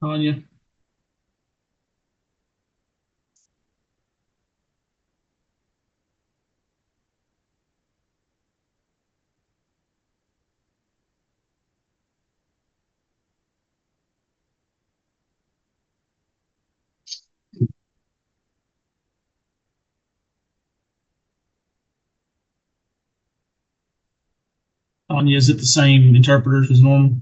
Tanya. Tanya, is it the same interpreters as normal?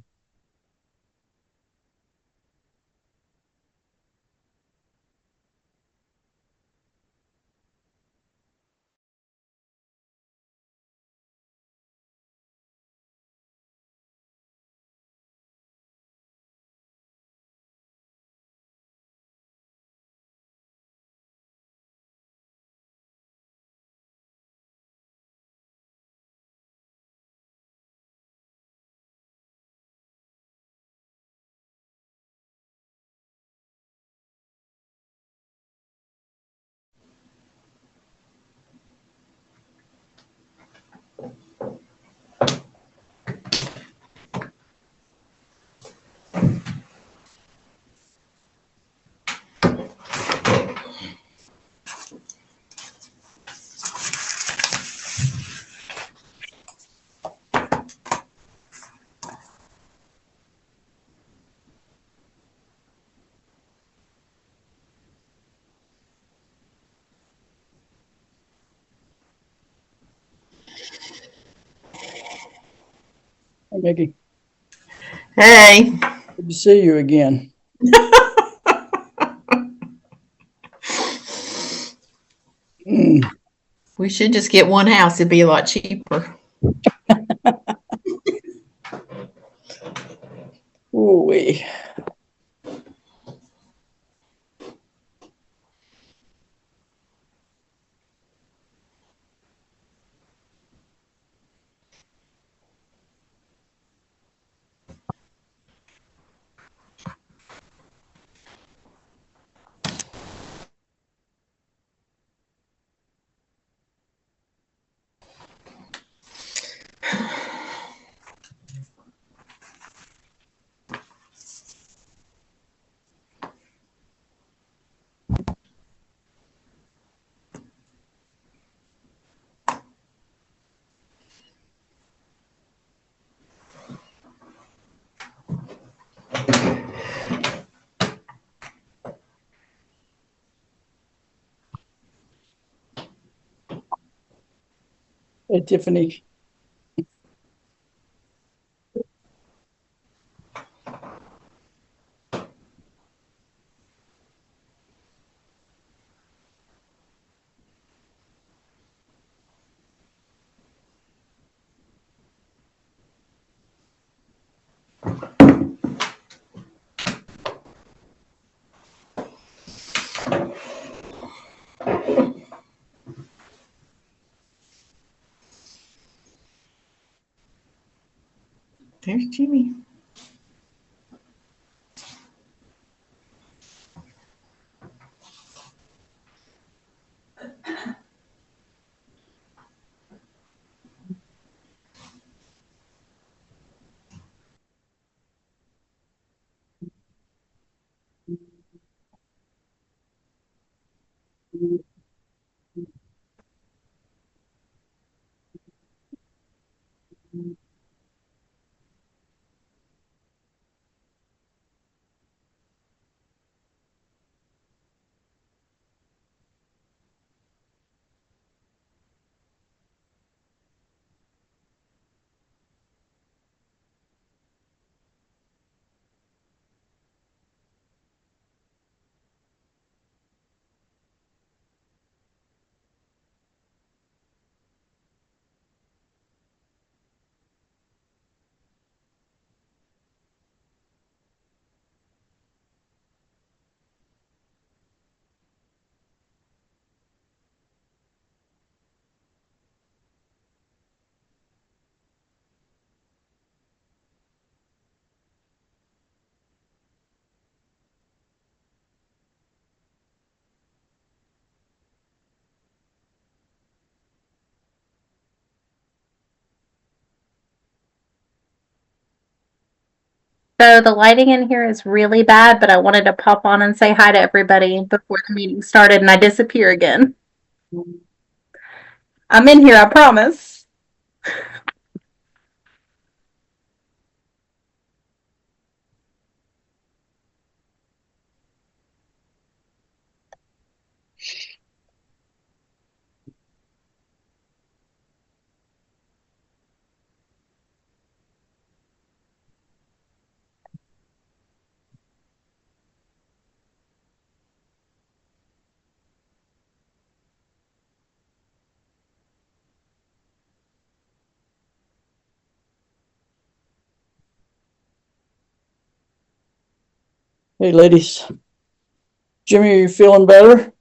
Hey, Mickey. Hey, Good to see you again. Mm. we should just get one house. It'd be a lot cheaper. Ooh-wee. Hey, Tiffany. There's Jimmy. So the lighting in here is really bad, but I wanted to pop on and say hi to everybody before the meeting started and I disappear again. I'm in here, I promise. Hey, ladies. Jimmy, are you feeling better?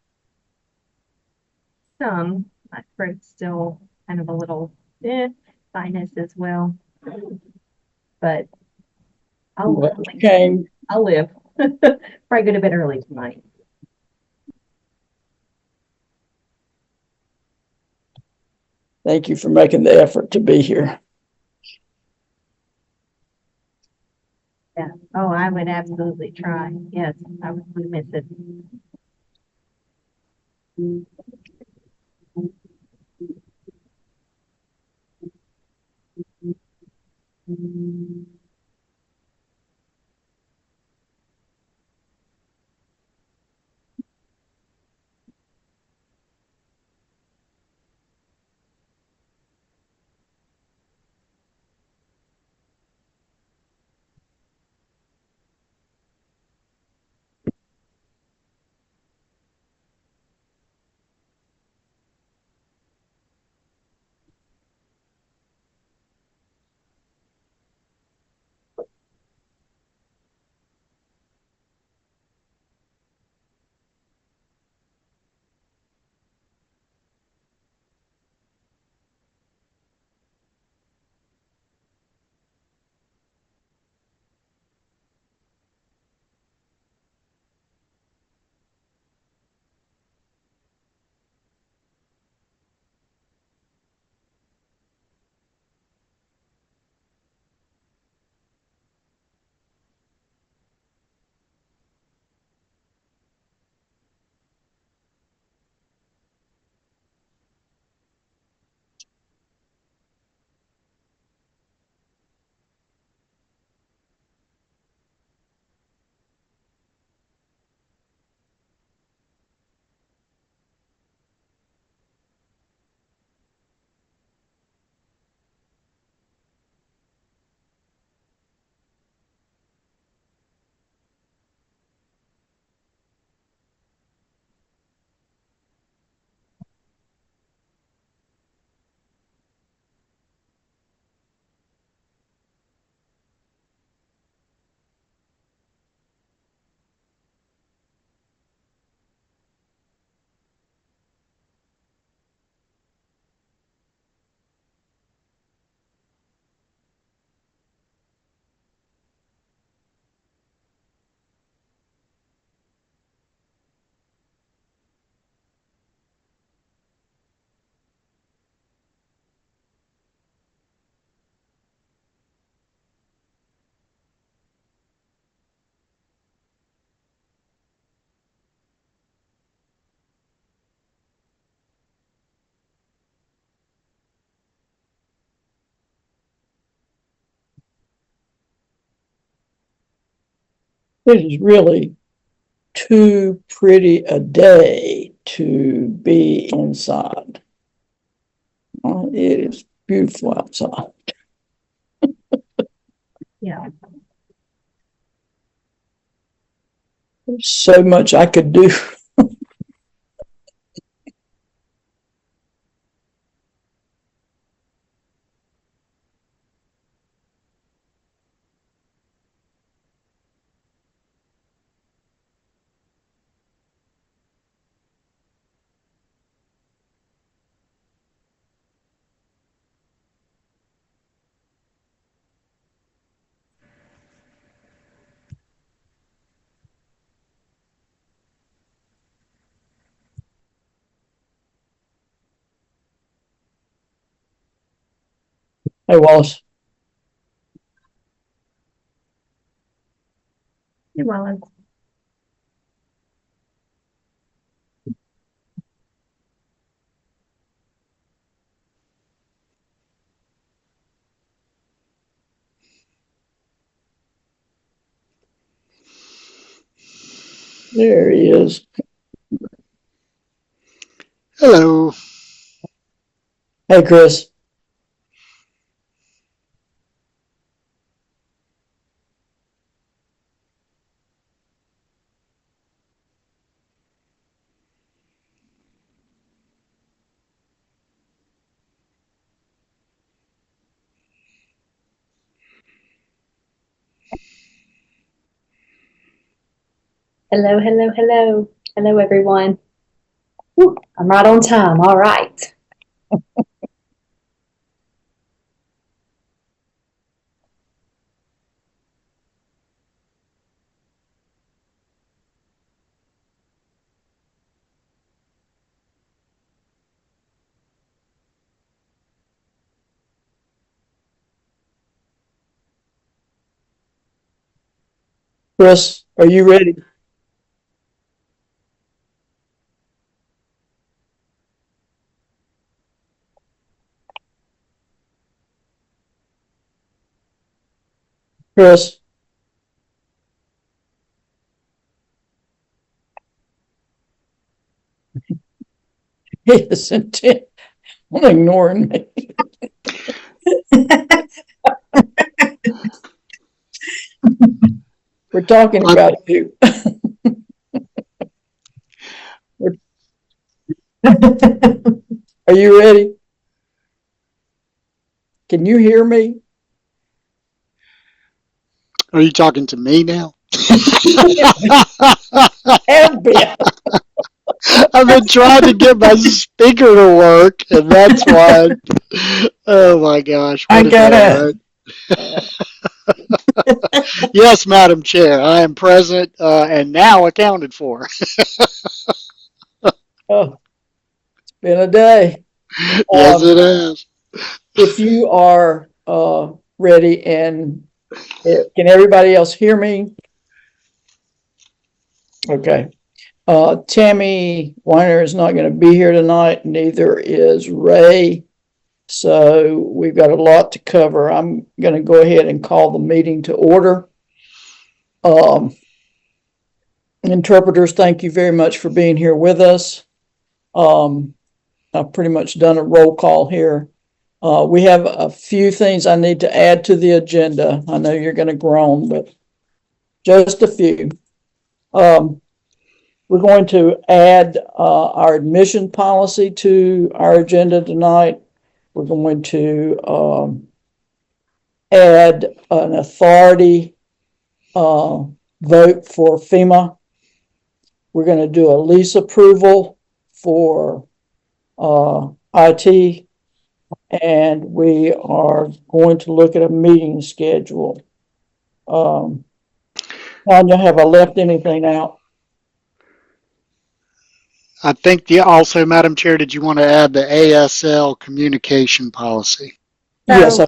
Some. My throat's still kind of a little sinus as well. But Well, Kane, I'll live. Probably go to bed early tonight. thank you for making the effort to be here. Yeah. Oh, I would absolutely try. Yes, I would miss it. It is really too pretty a day to be inside. It is beautiful outside. Yeah. There's so much I could do. Hey, Wallace. You're welcome. There he is. Hello. Hey, Chris. Hello, hello, hello. Hello, everyone. Whew, I'm right on time. All right. Chris, are you ready? Chris? He is intent on ignoring me. We're talking about you. Are you ready? Can you hear me? Are you talking to me now? Have been. I've been trying to get my speaker to work, and that's why. Oh my gosh! I What a got day, it. right? Yes, Madam Chair, I am present and now accounted for. Oh, it's been a day. Yes, it is. If you are ready, and can everybody else hear me? Okay. Tammy Weiner is not going to be here tonight. Neither is Ray. So we've got a lot to cover. I'm going to go ahead and call the meeting to order. Interpreters, thank you very much for being here with us. I've pretty much done a roll call here. We have a few things I need to add to the agenda. I know you're going to groan, but just a few. We're going to add our admission policy to our agenda tonight. We're going to add an authority vote for FEMA. We're going to do a lease approval for IT, and we are going to look at a meeting schedule. Tanya, have I left anything out? I think also, Madam Chair, did you want to add the ASL communication policy? Yes, So,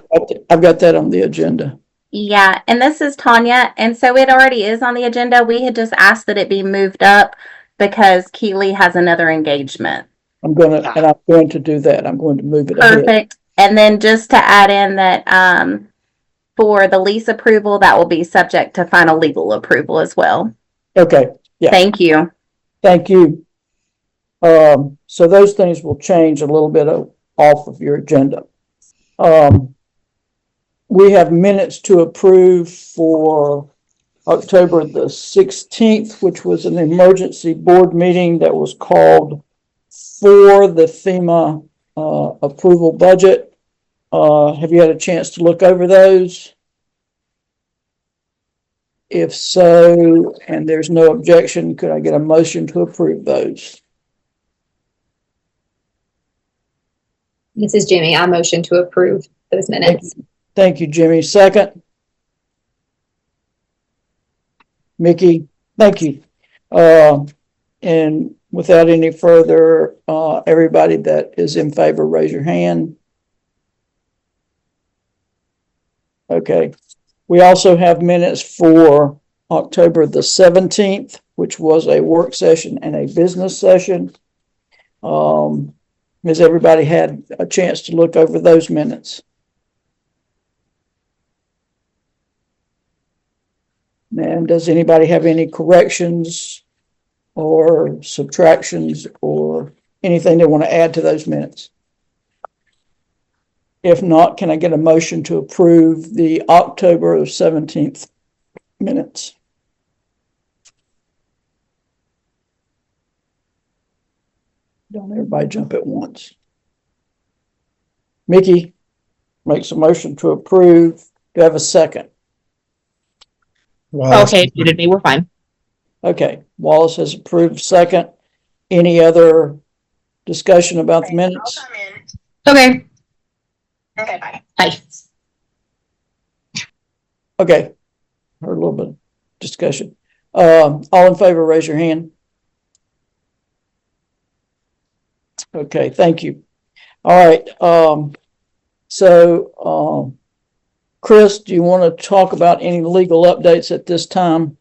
I've got that on the agenda. yeah, and this is Tanya, and so it already is on the agenda. We had just asked that it be moved up because Keely has another engagement. I'm going to do that. I'm going to move it ahead. Perfect. And then just to add in that for the lease approval, that will be subject to final legal approval as well. Okay. Yeah. Thank you. Thank you. So those things will change a little bit off of your agenda. We have minutes to approve for October the 16th, which was an emergency board meeting that was called for the FEMA approval budget. Have you had a chance to look over those? If so, and there's no objection, could I get a motion to approve those? This is Jimmy. I motion to approve those minutes. Thank you, Jimmy. Second? Mickey, thank you. And without any further, everybody that is in favor, raise your hand. Okay. We also have minutes for October the 17th, which was a work session and a business session. Has everybody had a chance to look over those minutes? And does anybody have any corrections or subtractions or anything they want to add to those minutes? If not, can I get a motion to approve the October 17th minutes? Don't everybody jump at once. Mickey makes a motion to approve. Do I have a second? Okay, if you did me, we're fine. Okay, Wallace has approved second. Any other discussion about the minutes? Okay. Okay, bye. Bye. Okay, heard a little bit of discussion. All in favor, raise your hand. Okay, thank you. All right, Chris, do you want to talk about any legal updates at this time?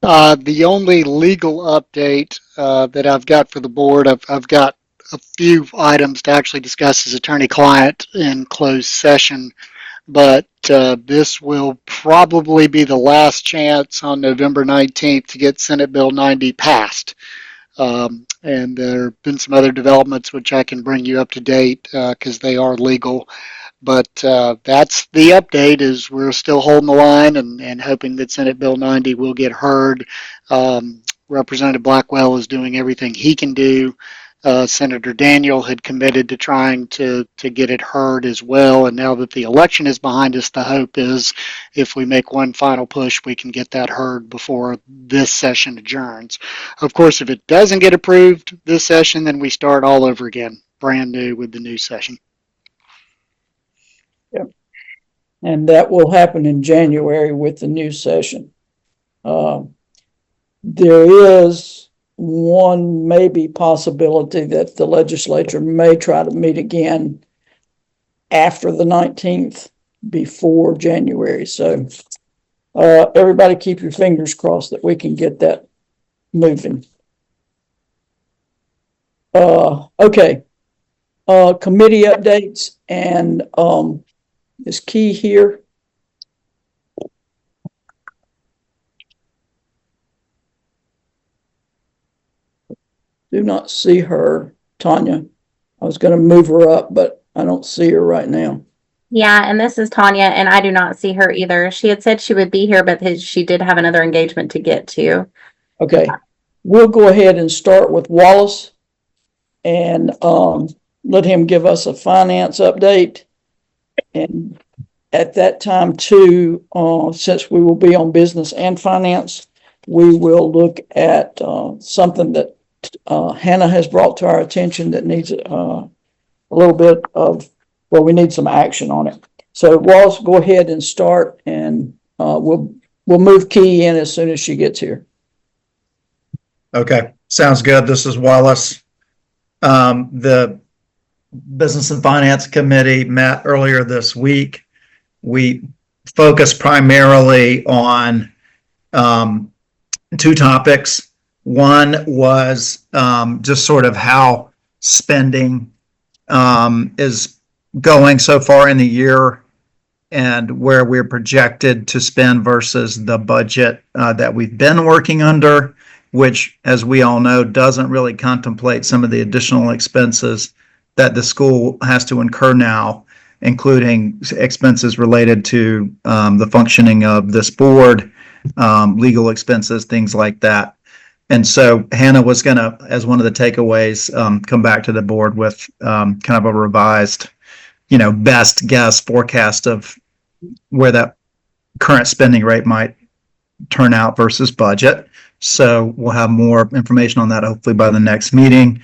The only legal update that I've got for the board, I've got a few items to actually discuss as attorney-client in closed session, but this will probably be the last chance on November 19th to get Senate Bill 90 passed. And there have been some other developments which I can bring you up to date because they are legal. But that's the update. Is we're still holding the line and hoping that Senate Bill 90 will get heard. Representative Blackwell is doing everything he can do. Senator Daniel had committed to trying to get it heard as well. And now that the election is behind us, the hope is if we make one final push, we can get that heard before this session adjourns. Of course, if it doesn't get approved this session, then we start all over again, brand new with the new session. Yep. And that will happen in January with the new session. There is one maybe possibility that the legislature may try to meet again after the 19th before January. So everybody keep your fingers crossed that we can get that moving. Okay. Committee updates, and is Key here? Do not see her, Tanya. I was going to move her up, but I don't see her right now. Yeah, and this is Tanya, and I do not see her either. She had said she would be here, but she did have another engagement to get to. Okay, we'll go ahead and start with Wallace and let him give us a finance update. And at that time too, since we will be on business and finance, we will look at something that Hannah has brought to our attention that needs a little bit of, well, we need some action on it. So Wallace, go ahead and start, and we'll move Key in as soon as she gets here. Okay, sounds good. This is Wallace. The Business and Finance Committee met earlier this week. We focused primarily on two topics. One was just sort of how spending is going so far in the year and where we're projected to spend versus the budget that we've been working under, which, as we all know, doesn't really contemplate some of the additional expenses that the school has to incur now, including expenses related to the functioning of this board, legal expenses, things like that. And so Hannah was going to, as one of the takeaways, come back to the board with kind of a revised, best guess forecast of where that current spending rate might turn out versus budget. So we'll have more information on that hopefully by the next meeting.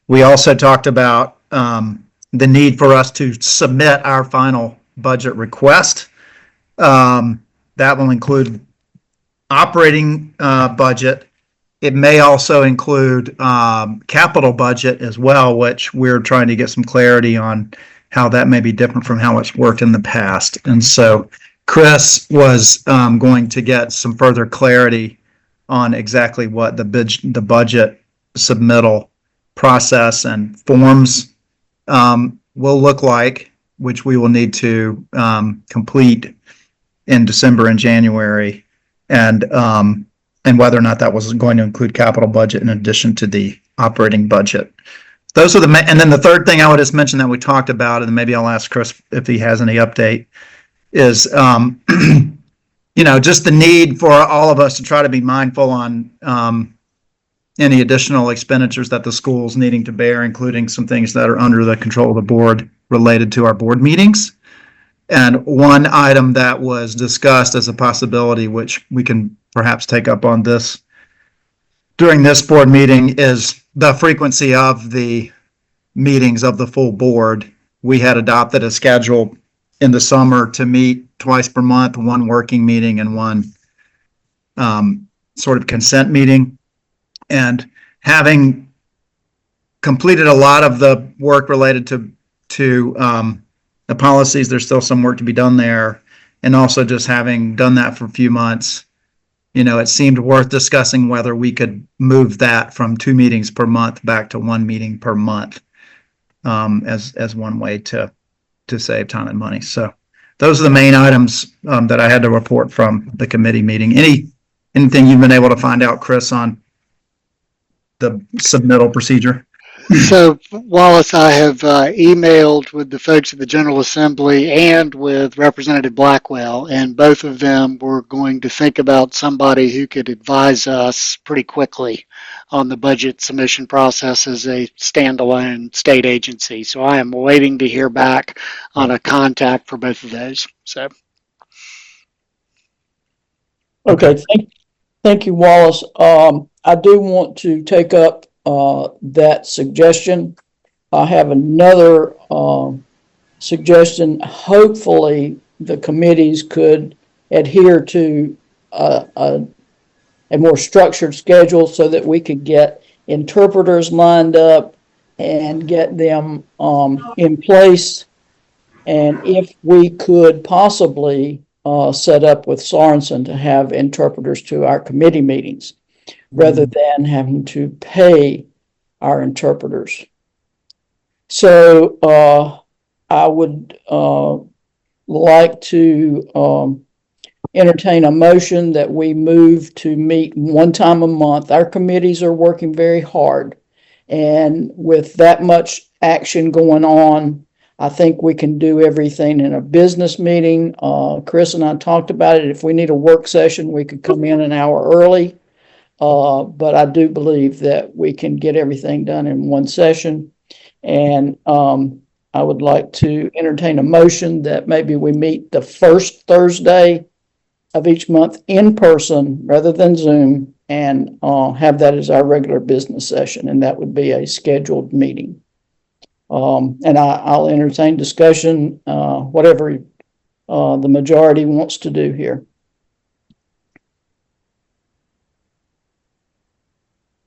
We also talked about the need for us to submit our final budget request. That will include operating budget. It may also include capital budget as well, which we're trying to get some clarity on how that may be different from how it's worked in the past. And so Chris was going to get some further clarity on exactly what the budget submittal process and forms will look like, which we will need to complete in December and January, and whether or not that was going to include capital budget in addition to the operating budget. Those are and then the third thing I would just mention that we talked about, and maybe I'll ask Chris if he has any update, is just the need for all of us to try to be mindful on any additional expenditures that the school's needing to bear, including some things that are under the control of the board related to our board meetings. And one item that was discussed as a possibility, which we can perhaps take up on this during this board meeting, is the frequency of the meetings of the full board. We had adopted a schedule in the summer to meet twice per month, one working meeting and one sort of consent meeting. And having completed a lot of the work related to the policies, there's still some work to be done there. And also just having done that for a few months, it seemed worth discussing whether we could move that from 2 meetings per month back to 1 meeting per month as one way to save time and money. So those are the main items that I had to report from the committee meeting. Anything you've been able to find out, Chris, on the submittal procedure? So, Wallace, I have emailed with the folks at the General Assembly and with Representative Blackwell, and both of them were going to think about somebody who could advise us pretty quickly on the budget submission process as a standalone state agency. So I am waiting to hear back on a contact for both of those. So. Okay, thank you, Wallace. I do want to take up that suggestion. I have another suggestion. Hopefully, the committees could adhere to a more structured schedule so that we could get interpreters lined up and get them in place. And if we could possibly set up with Sorensen to have interpreters to our committee meetings, rather than having to pay our interpreters. So I would like to entertain a motion that we move to meet 1 time a month. Our committees are working very hard, and with that much action going on, I think we can do everything in a business meeting. Chris and I talked about it. If we need a work session, we could come in an hour early. But I do believe that we can get everything done in one session. And I would like to entertain a motion that maybe we meet the first Thursday of each month in person rather than Zoom, and have that as our regular business session. And that would be a scheduled meeting. And I'll entertain discussion, whatever the majority wants to do here.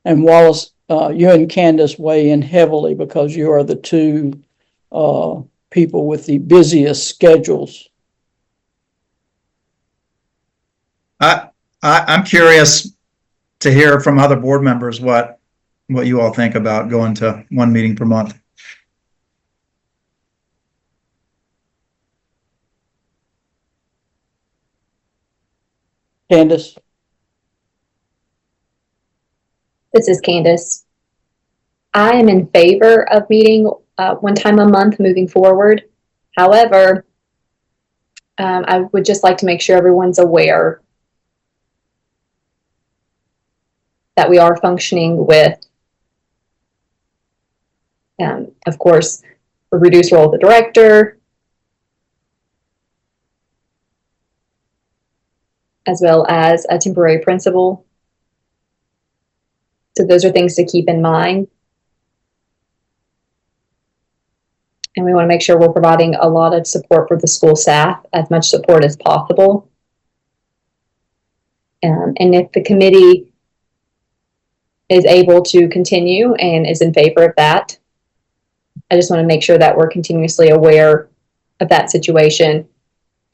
And Wallace, you and Candace weigh in heavily because you are the two people with the busiest schedules. I'm curious to hear from other board members what you all think about going to 1 meeting per month. Candace? This is Candace. I am in favor of meeting 1 time a month moving forward. However, I would just like to make sure everyone's aware that we are functioning with, of course, a reduced role of the director, as well as a temporary principal. So those are things to keep in mind. And we want to make sure we're providing a lot of support for the school staff, as much support as possible. And if the committee is able to continue and is in favor of that, I just want to make sure that we're continuously aware of that situation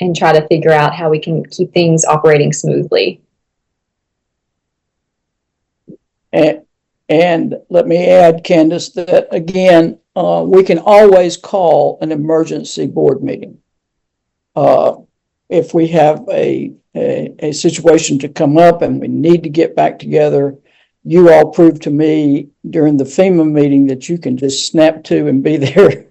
and try to figure out how we can keep things operating smoothly. And let me add, Candace, that again, we can always call an emergency board meeting. If we have a situation to come up and we need to get back together, you all proved to me during the FEMA meeting that you can just snap to and be there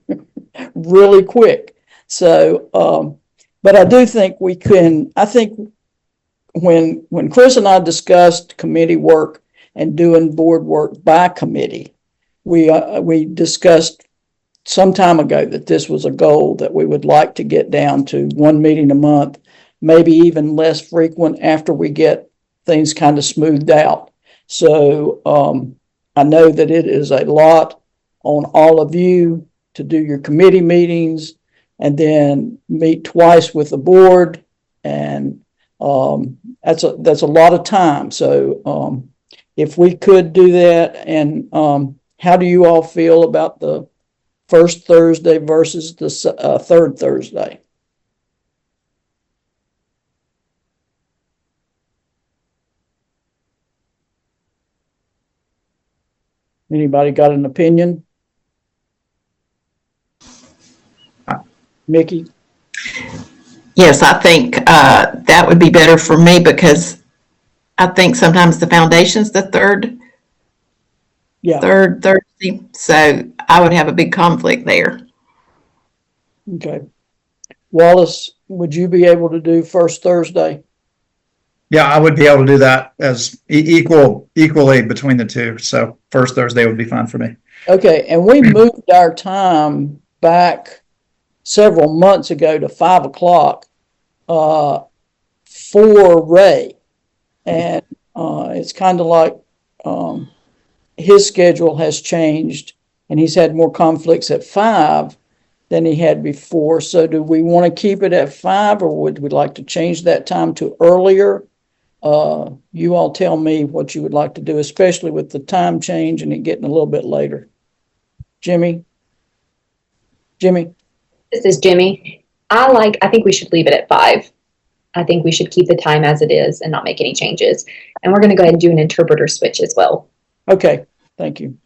really quick. So, but I do think we can, I think when Chris and I discussed committee work and doing board work by committee, we discussed some time ago that this was a goal that we would like to get down to one meeting a month, maybe even less frequent after we get things kind of smoothed out. So I know that it is a lot on all of you to do your committee meetings and then meet twice with the board, and that's a lot of time. So if we could do that, and how do you all feel about the first Thursday versus the third Thursday? Anybody got an opinion? Mickey? Yes, I think that would be better for me because I think sometimes the foundation's the third Thursday, so I would have a big conflict there. Okay. Wallace, would you be able to do first Thursday? Yeah, I would be able to do that as equally between the two. So first Thursday would be fine for me. Okay, and we moved our time back several months ago to 5 o'clock for Ray. And it's kind of like his schedule has changed and he's had more conflicts at 5 than he had before. So do we want to keep it at 5, or would we like to change that time to earlier? You all tell me what you would like to do, especially with the time change and it getting a little bit later. Jimmy? This is Jimmy. I think we should leave it at 5. I think we should keep the time as it is and not make any changes. And we're going to go ahead and do an interpreter switch as well. Okay, thank you.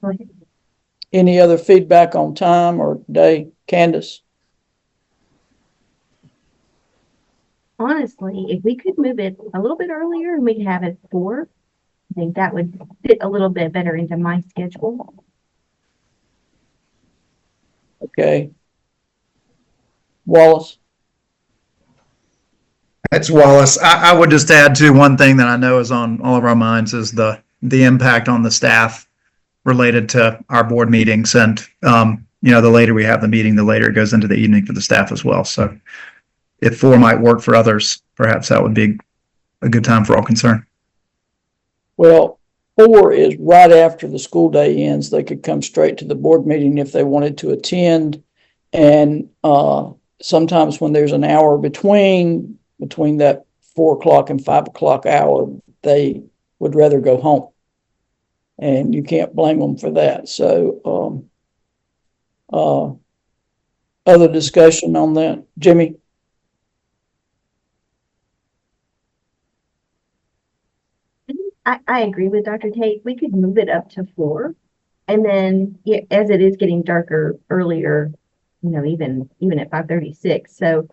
Go ahead. Any other feedback on time or day? Candace? Honestly, if we could move it a little bit earlier and we could have it 4, I think that would fit a little bit better into my schedule. Okay. Wallace? It's Wallace. I would just add to one thing that I know is on all of our minds is the impact on the staff related to our board meetings. And, the later we have the meeting, the later it goes into the evening for the staff as well. So if 4 might work for others, perhaps that would be a good time for all concerned. Well, 4 is right after the school day ends. They could come straight to the board meeting if they wanted to attend. And sometimes when there's an hour between that 4 o'clock and 5 o'clock hour, they would rather go home. And you can't blame them for that. So other discussion on that? Jimmy? I agree with Dr. Tate. We could move it up to 4, and then as it is getting darker earlier, even at 5:36. So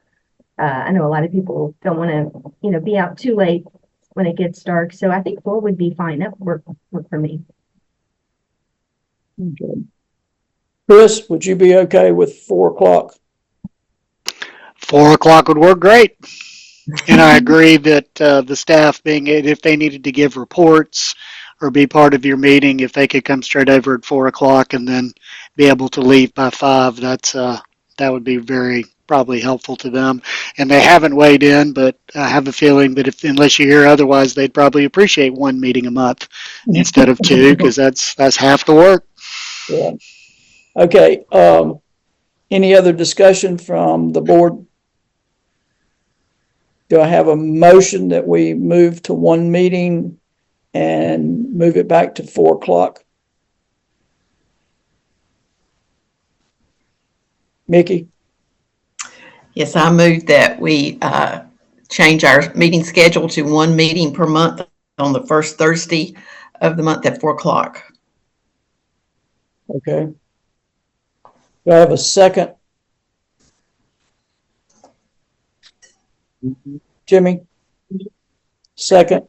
I know a lot of people don't want to, be out too late when it gets dark. So I think 4 would be fine. That would work for me. Okay. Chris, would you be okay with 4 o'clock? 4 o'clock would work great. And I agree that the staff if they needed to give reports or be part of your meeting, if they could come straight over at 4 o'clock and then be able to leave by 5, that would be very probably helpful to them. And they haven't weighed in, but I have a feeling that unless you hear otherwise, they'd probably appreciate 1 meeting a month instead of 2, because that's half the work. Yeah. Okay. Any other discussion from the board? Do I have a motion that we move to 1 meeting and move it back to 4 o'clock? Mickey? Yes, I move that we change our meeting schedule to one meeting per month on the first Thursday of the month at 4:00. Okay. Do I have a second? Jimmy? Second.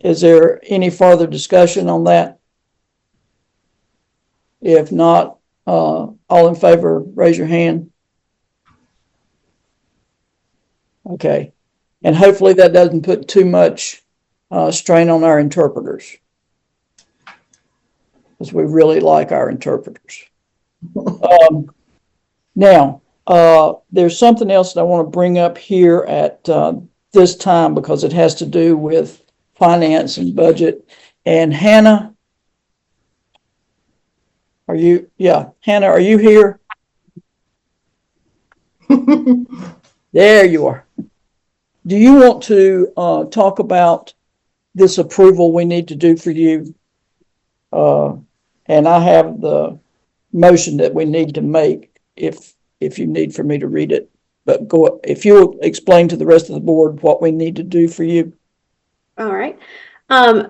Is there any further discussion on that? If not, all in favor, raise your hand. Okay. And hopefully that doesn't put too much strain on our interpreters, because we really like our interpreters. Now, there's something else that I want to bring up here at this time, because it has to do with finance and budget. And Hannah, Hannah, are you here? There you are. Do you want to talk about this approval we need to do for you? And I have the motion that we need to make if you need for me to read it. But if you'll explain to the rest of the board what we need to do for you. All right.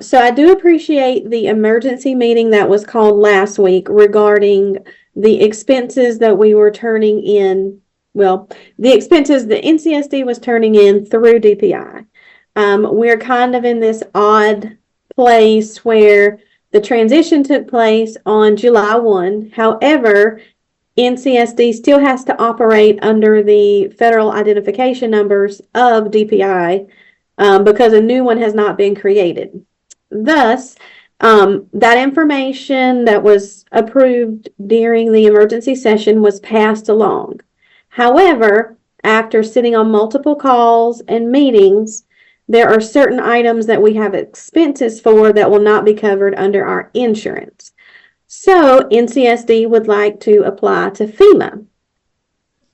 So I do appreciate the emergency meeting that was called last week regarding the expenses that we were turning in. Well, the expenses the NCSD was turning in through DPI. We're kind of in this odd place where the transition took place on July 1. However, NCSD still has to operate under the federal identification numbers of DPI because a new one has not been created. Thus, that information that was approved during the emergency session was passed along. However, after sitting on multiple calls and meetings, there are certain items that we have expenses for that will not be covered under our insurance. So NCSD would like to apply to FEMA.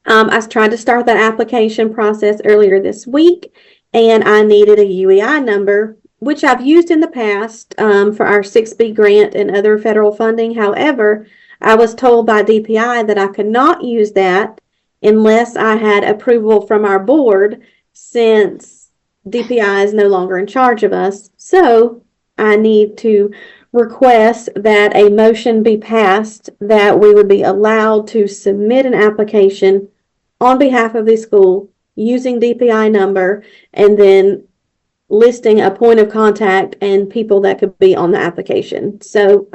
I tried to start that application process earlier this week, and I needed a UEI number, which I've used in the past for our 6B grant and other federal funding. However, I was told by DPI that I could not use that unless I had approval from our board, since DPI is no longer in charge of us. So I need to request that a motion be passed that we would be allowed to submit an application on behalf of the school using DPI number, and then listing a point of contact and people that could be on the application. So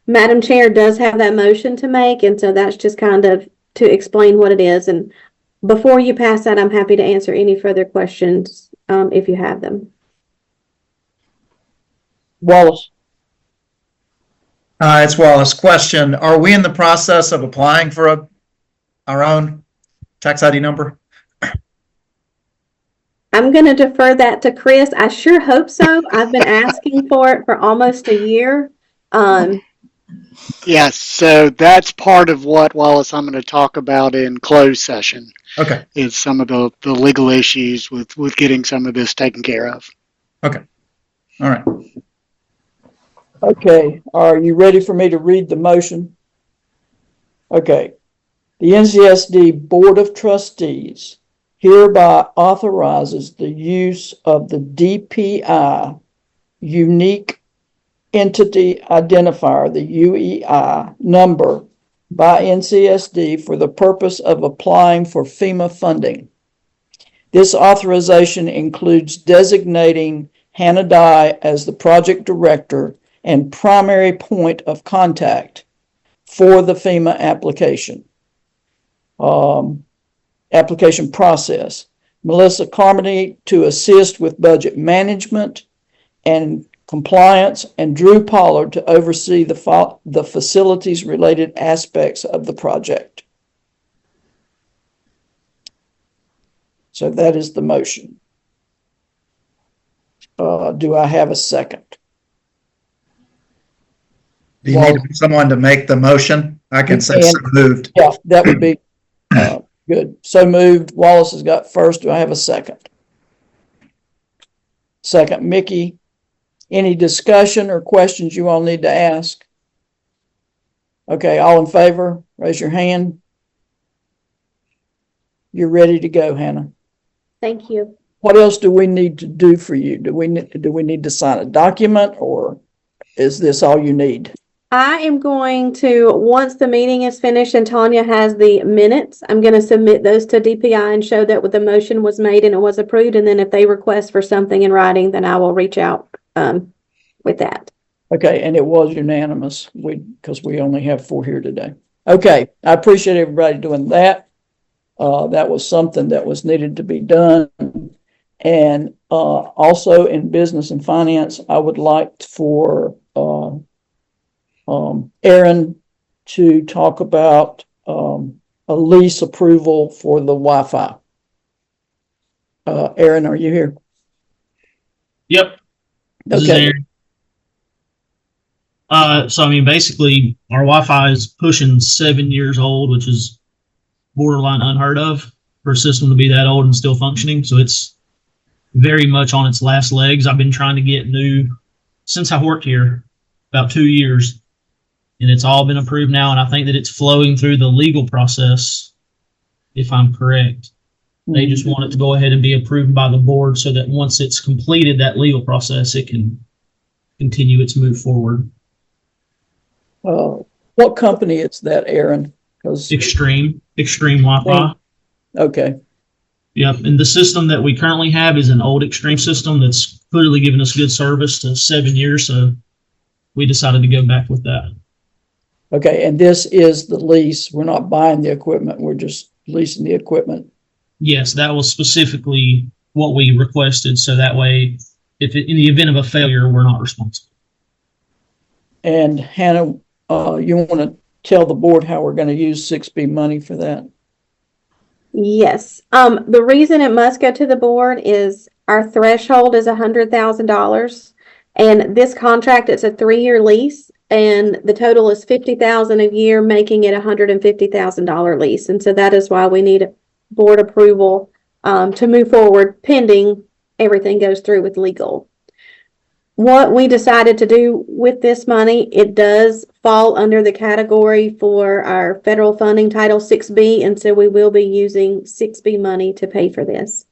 Madam Chair does have that motion to make, and so that's just kind of to explain what it is. And before you pass that, I'm happy to answer any further questions if you have them. Wallace. It's Wallace. Question: are we in the process of applying for our own tax ID number? I'm going to defer that to Chris. I sure hope so. I've been asking for it for almost a year. Yes, so that's part of what, Wallace, I'm going to talk about in closed session. Okay. Is some of the legal issues with getting some of this taken care of. Okay. All right. Okay, are you ready for me to read the motion? Okay. The NCSD Board of Trustees hereby authorizes the use of the DPI Unique Entity Identifier, the UEI number, by NCSD for the purpose of applying for FEMA funding. This authorization includes designating Hannah Dye as the project director and primary point of contact for the FEMA application. Application process. Melissa Carmody to assist with budget management and compliance, and Drew Pollard to oversee the facilities related aspects of the project. So that is the motion. Do I have a second? Do you need someone to make the motion? I can say so moved. Yeah, that would be good. So moved. Wallace has got first. Do I have a second? Second, Mickey. Any discussion or questions you all need to ask? Okay, all in favor, raise your hand. You're ready to go, Hannah. Thank you. What else do we need to do for you? Do we need to sign a document, or is this all you need? I am going to, once the meeting is finished and Tanya has the minutes, I'm going to submit those to DPI and show that the motion was made and it was approved. And then if they request for something in writing, then I will reach out with that. Okay, and it was unanimous, because we only have 4 here today. Okay, I appreciate everybody doing that. That was something that was needed to be done. And also in business and finance, I would like for Aaron to talk about a lease approval for the Wi-Fi. Aaron, are you here? Yep. This is Okay. Aaron. So I mean, basically, our Wi-Fi is pushing 7 years old, which is borderline unheard of for a system to be that old and still functioning. So it's very much on its last legs. I've been trying to get new since I worked here, about 2 years, and it's all been approved now. And I think that it's flowing through the legal process, if I'm correct. They just want it to go ahead and be approved by the board so that once it's completed that legal process, it can continue its move forward. What company is that, Aaron? Extreme Wi-Fi. Okay. Yep, and the system that we currently have is an old Extreme system that's clearly given us good service to 7 years, so we decided to go back with that. Okay, and this is the lease. We're not buying the equipment. We're just leasing the equipment. Yes, that was specifically what we requested, so that way, if in the event of a failure, we're not responsible. And Hannah, you want to tell the board how we're going to use 6B money for that? Yes. The reason it must go to the board is our threshold is $100,000. And this contract, it's a 3-year lease, and the total is $50,000 a year, making it a $150,000 lease. And so that is why we need board approval to move forward pending everything goes through with legal. What we decided to do with this money, it does fall under the category for our federal funding, Title 6B, and so we will be using 6B money to pay for this.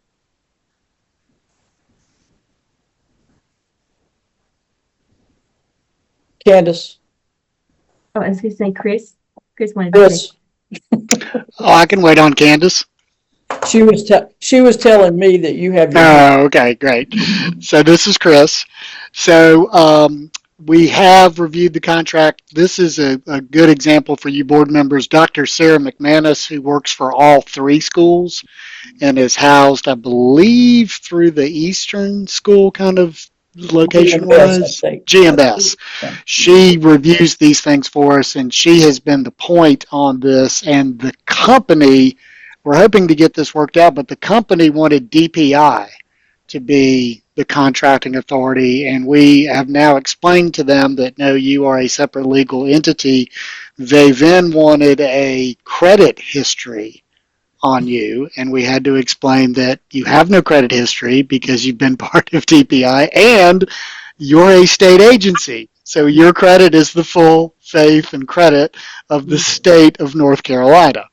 Candace? Oh, I was going to say Chris. Chris wanted to say. Chris, Oh, I can wait on Candace. she was telling me that you have your Oh, okay, great. So this is Chris. So we have reviewed the contract. This is a good example for you board members. Dr. Sarah McManus, who works for all 3 schools and is housed, I believe, through the Eastern school kind of location was GMS. She reviews these things for us, and she has been the point on this. And the company, we're hoping to get this worked out, but the company wanted DPI to be the contracting authority, and we have now explained to them that no, you are a separate legal entity. They then wanted a credit history on you, and we had to explain that you have no credit history because you've been part of DPI and you're a state agency. So your credit is the full faith and credit of the state of North Carolina.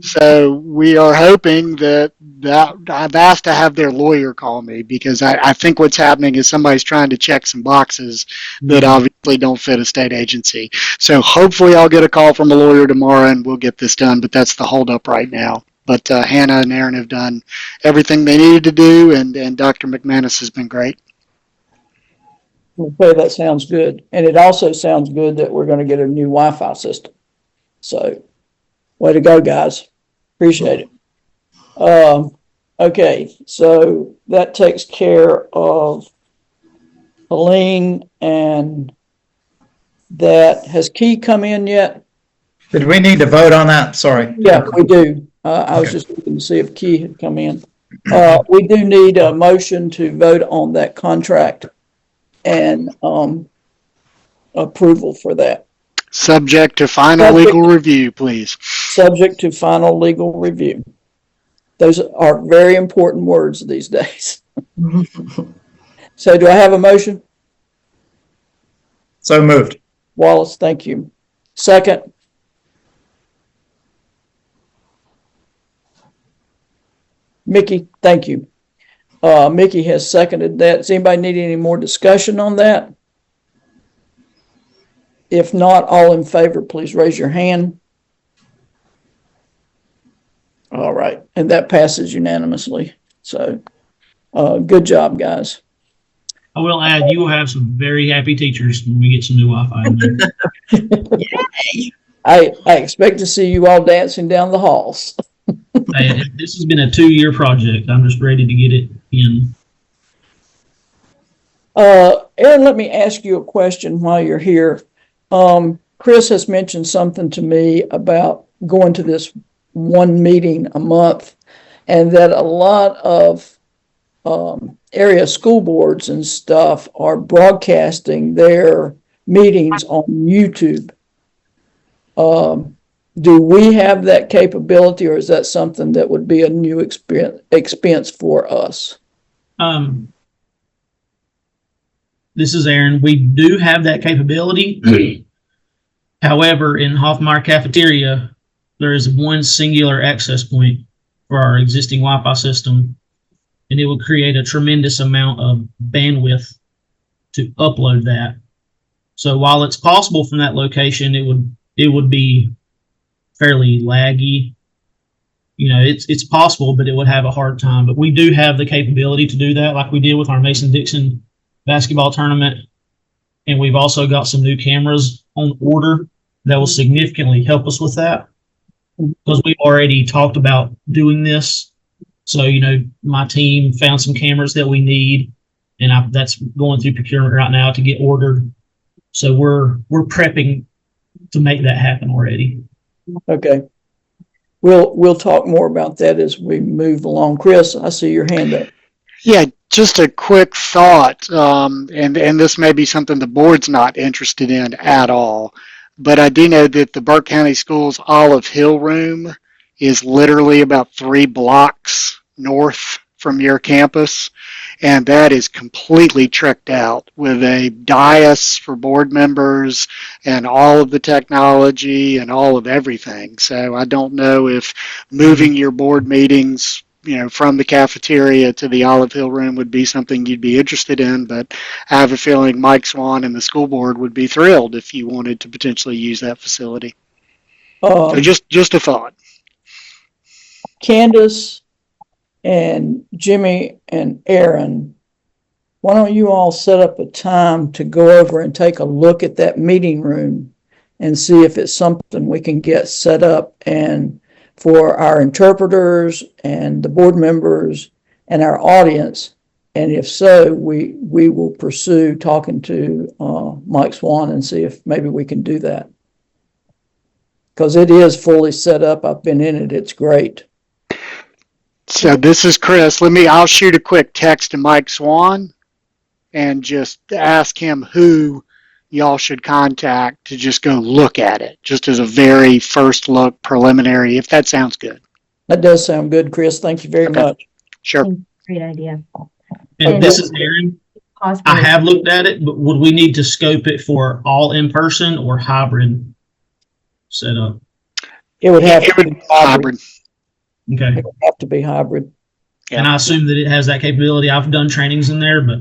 So we are hoping that I've asked to have their lawyer call me, because I think what's happening is somebody's trying to check some boxes that obviously don't fit a state agency. So hopefully I'll get a call from a lawyer tomorrow and we'll get this done, but that's the holdup right now. But Hannah and Aaron have done everything they needed to do, and Dr. McManus has been great. Okay, that sounds good. And it also sounds good that we're going to get a new Wi-Fi system. So, way to go, guys. Appreciate it. Okay, so that takes care of Helene, and that, has Key come in yet? Did we need to vote on that? Sorry. Yeah, we do. I was just looking to see if Key had come in. We do need a motion to vote on that contract and approval for that. Subject to final legal review, please. Subject to final legal review. Those are very important words these days. So do I have a motion? So moved. Wallace, thank you. Second? Mickey, thank you. Mickey has seconded that. Does anybody need any more discussion on that? If not, all in favor, please raise your hand. All right, and that passes unanimously. So, good job, guys. I will add, you will have some very happy teachers when we get some new Wi-Fi in there. I expect to see you all dancing down the halls. Hey, this has been a 2-year project. I'm just ready to get it in. Aaron, let me ask you a question while you're here. Chris has mentioned something to me about going to this one meeting a month, and that a lot of area school boards and stuff are broadcasting their meetings on YouTube. Do we have that capability, or is that something that would be a new expense for us? This is Aaron. We do have that capability. However, in Hoffmeyer Cafeteria, there is one singular access point for our existing Wi-Fi system, and it would create a tremendous amount of bandwidth to upload that. So while it's possible from that location, it would be fairly laggy. You know, it's possible, but it would have a hard time. But we do have the capability to do that, like we did with our Mason-Dixon basketball tournament. And we've also got some new cameras on order that will significantly help us with that, because we've already talked about doing this. So, you know, my team found some cameras that we need, and that's going through procurement right now to get ordered. So we're prepping to make that happen already. Okay. We'll talk more about that as we move along. Chris, I see your hand up. Yeah, just a quick thought, and this may be something the board's not interested in at all, but I do know that the Burke County Schools Olive Hill room is literally about 3 blocks north from your campus, and that is completely tricked out with a dais for board members and all of the technology and all of everything. So I don't know if moving your board meetings, you know, from the cafeteria to the Olive Hill room would be something you'd be interested in, but I have a feeling Mike Swan and the school board would be thrilled if you wanted to potentially use that facility. So just a thought. Candace and Jimmy and Aaron, why don't you all set up a time to go over and take a look at that meeting room and see if it's something we can get set up, and for our interpreters and the board members and our audience. And if so, we will pursue talking to Mike Swan and see if maybe we can do that. Because it is fully set up. I've been in it. It's great. So this is Chris. I'll shoot a quick text to Mike Swan and just ask him who y'all should contact to just go look at it, just as a very first look preliminary, if that sounds good. That does sound good, Chris. Thank you very much. Sure. Great idea. And this is Aaron. I have looked at it, but would we need to scope it for all in person or hybrid setup? It would have It to would be hybrid. Okay. It would have to be hybrid. Yeah. And I assume that it has that capability. I've done trainings in there, but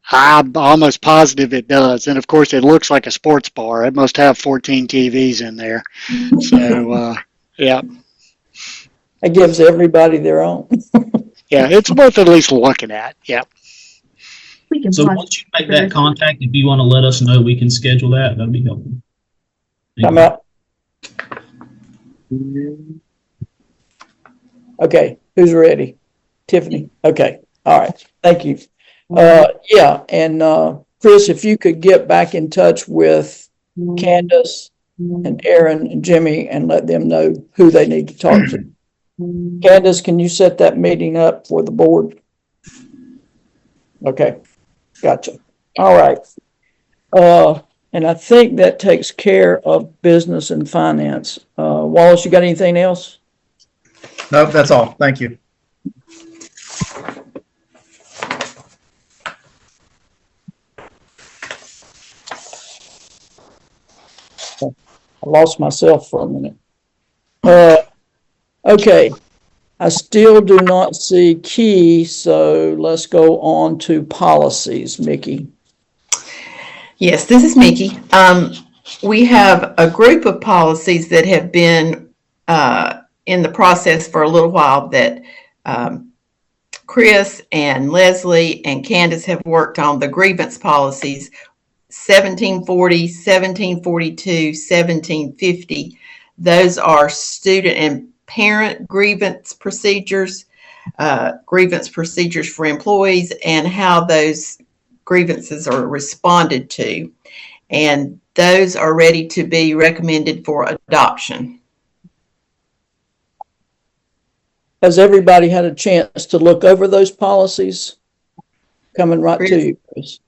I'm almost positive it does. And of course, it looks like a sports bar. It must have 14 TVs in there. So, yeah. It gives everybody their own. Yeah, it's worth at least looking at. Yeah. We can so pause once you make that contact, if you want to let us know, we can schedule that. That'd be helpful. Come out. Okay, who's ready? Tiffany. Okay, all right. Thank you. Yeah, and Chris, if you could get back in touch with Candace and Aaron and Jimmy and let them know who they need to talk to. Candace, can you set that meeting up for the board? Okay, gotcha. All right. And I think that takes care of business and finance. Wallace, you got anything else? No, that's all. Thank you. I lost myself for a minute. Okay. I still do not see key, so let's go on to policies, Mickey. Yes, this is Mickey. We have a group of policies that have been in the process for a little while that Chris and Leslie and Candace have worked on the grievance policies 1740, 1742, 1750. Those are student and parent grievance procedures for employees, and how those grievances are responded to. And those are ready to be recommended for adoption. Has everybody had a chance to look over those policies? Coming right to you, Chris.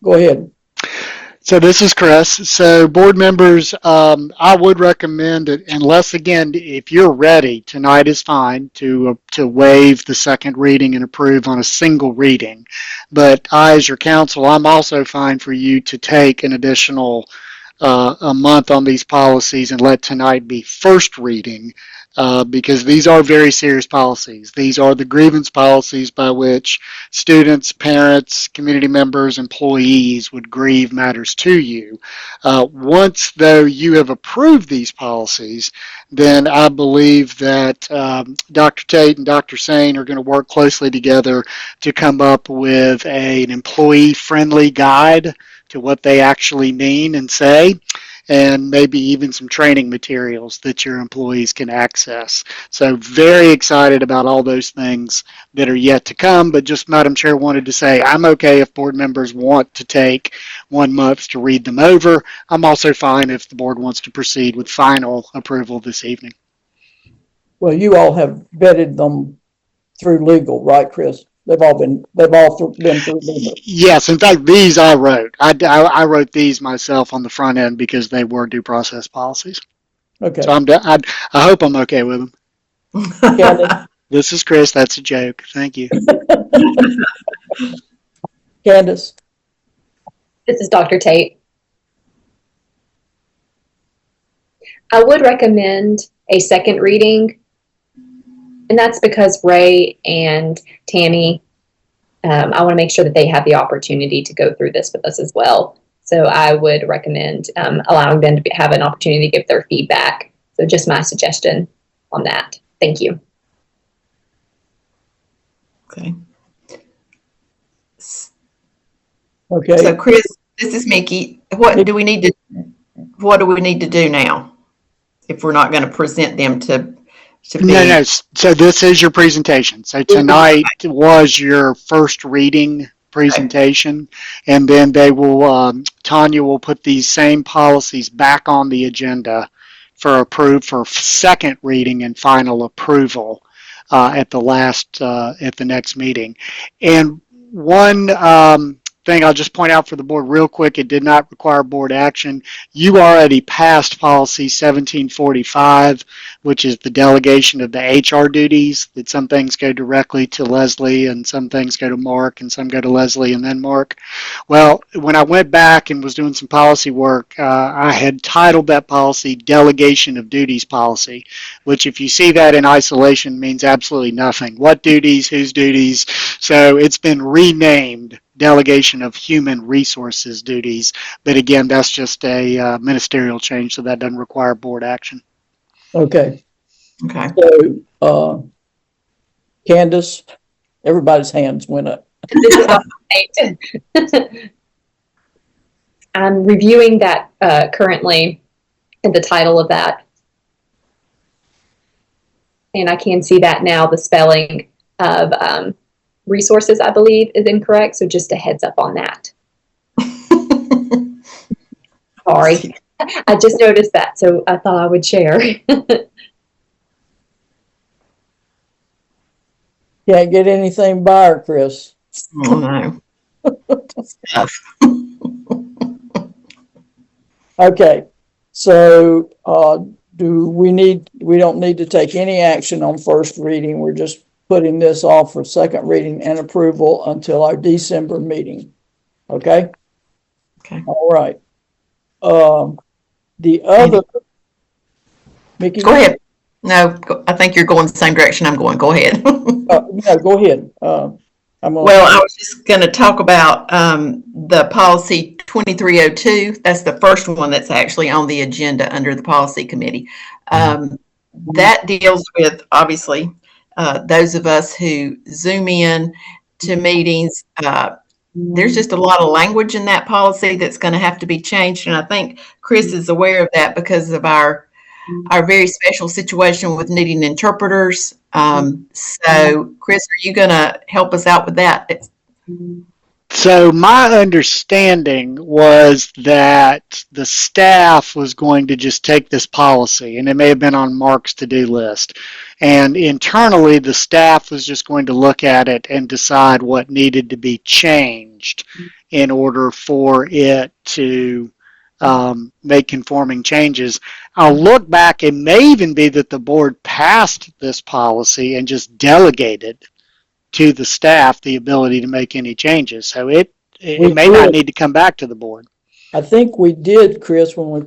Go ahead. So this is Chris. So board members, I would recommend it, unless again, if you're ready, tonight is fine to waive the second reading and approve on a single reading. But I, as your counsel, I'm also fine for you to take an additional a month on these policies and let tonight be first reading, because these are very serious policies. These are the grievance policies by which students, parents, community members, employees would grieve matters to you. Once, though, you have approved these policies, then I believe that Dr. Tate and Dr. Sane are going to work closely together to come up with an employee-friendly guide to what they actually mean and say, and maybe even some training materials that your employees can access. So very excited about all those things that are yet to come, but just Madam Chair wanted to say I'm okay if board members want to take 1 month to read them over. I'm also fine if the board wants to proceed with final approval this evening. Well, you all have vetted them through legal, right, Chris? They've all been through legal. Yes, in fact, these I wrote. I wrote these myself on the front end because they were due process policies. Okay. So I hope I'm okay with them. Candace. This is Chris. That's a joke. Thank you. Candace. This is Dr. Tate. I would recommend a second reading, and that's because Ray and Tammy, I want to make sure that they have the opportunity to go through this with us as well. So I would recommend allowing them to have an opportunity to give their feedback. So just my suggestion on that. Thank you. Okay. Okay. So Chris, this is Mickey. What do we need to do now if we're not going to present them to be? No. So this is your presentation. So tonight was your first reading presentation, and then they will, Tanya will put these same policies back on the agenda for second reading and final approval at the next meeting. And one thing I'll just point out for the board real quick, it did not require board action. You already passed policy 1745, which is the delegation of the HR duties, that some things go directly to Leslie and some things go to Mark and some go to Leslie and then Mark. Well, when I went back and was doing some policy work, I had titled that policy Delegation of Duties Policy, which if you see that in isolation means absolutely nothing. What duties, whose duties? So it's been renamed Delegation of Human Resources Duties. But again, that's just a ministerial change, so that doesn't require board action. Okay. Okay. So, Candace, everybody's hands went up. I'm reviewing that currently in the title of that. And I can see that now the spelling of resources, I believe, is incorrect. So just a heads up on that. Sorry. I just noticed that, so I thought I would share. Can't get anything by her, Chris. Oh, no. Tough. Okay. So, we don't need to take any action on first reading. We're just putting this off for second reading and approval until our December meeting. Okay? Okay. All right. The other, Mickey, Go ahead. No, I think you're going the same direction I'm going. Go ahead. Yeah, go ahead. Well, I was just going to talk about the policy 2302. That's the first one that's actually on the agenda under the policy committee. That deals with, obviously, those of us who Zoom in to meetings. There's just a lot of language in that policy that's going to have to be changed. And I think Chris is aware of that because of our very special situation with needing interpreters. So, Chris, are you going to help us out with that? So my understanding was that the staff was going to just take this policy, and it may have been on Mark's to-do list, and internally the staff was just going to look at it and decide what needed to be changed in order for it to make conforming changes. I'll look back, it may even be that the board passed this policy and just delegated to the staff the ability to make any changes. So it may not need to come back to the board. I think we did, Chris, when we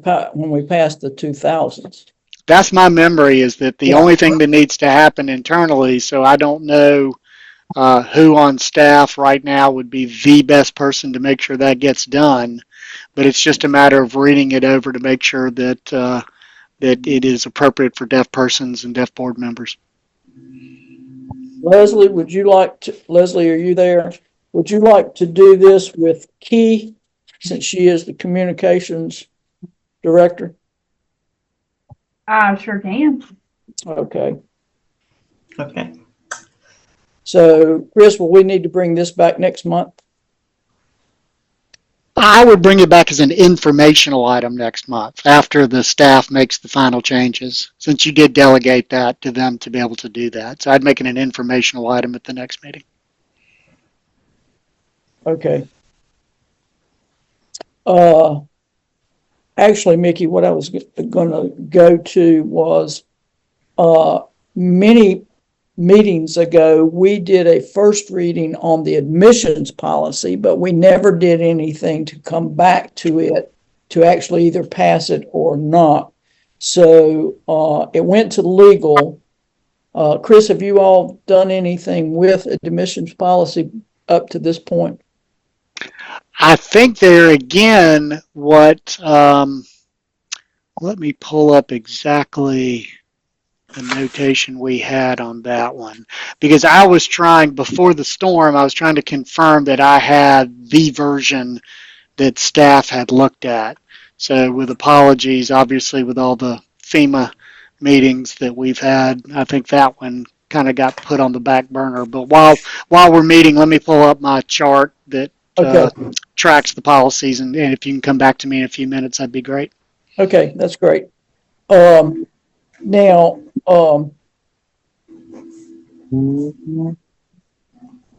passed the 2000s. That's my memory, is that the only thing that needs to happen internally, so I don't know who on staff right now would be the best person to make sure that gets done, but it's just a matter of reading it over to make sure that that it is appropriate for deaf persons and deaf board members. Leslie, Leslie, are you there? Would you like to do this with Key, since she is the communications director? I sure can. Okay. Okay. So, Chris, will we need to bring this back next month? I would bring it back as an informational item next month after the staff makes the final changes, since you did delegate that to them to be able to do that. So I'd make it an informational item at the next meeting. Okay. Actually, Mickey, what I was going to go to was many meetings ago, we did a first reading on the admissions policy, but we never did anything to come back to it to actually either pass it or not. So it went to legal. Chris, have you all done anything with admissions policy up to this point? I think there again, what, let me pull up exactly the notation we had on that one, because I was trying, before the storm, I was trying to confirm that I had the version that staff had looked at. So with apologies, obviously with all the FEMA meetings that we've had, I think that one kind of got put on the back burner. But while we're meeting, let me pull up my chart that tracks the policies, and if you can come back to me in a few minutes, that'd be great. Okay, that's great. Now,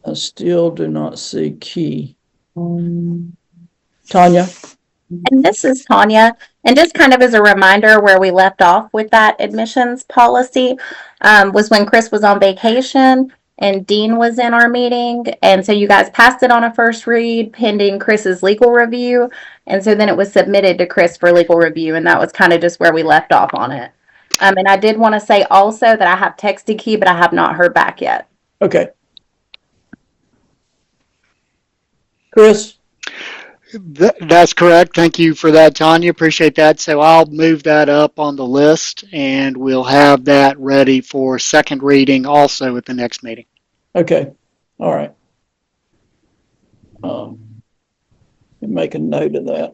I still do not see Key. Tanya? And this is Tanya. And just kind of as a reminder, where we left off with that admissions policy was when Chris was on vacation and Dean was in our meeting. And so you guys passed it on a first read pending Chris's legal review. And so then it was submitted to Chris for legal review. And that was kind of just where we left off on it. And I did want to say also that I have texted Key, but I have not heard back yet. Okay. Chris? That's correct. Thank you for that, Tanya. Appreciate that. So I'll move that up on the list, and we'll have that ready for second reading also at the next meeting. Okay. All right. Make a note of that.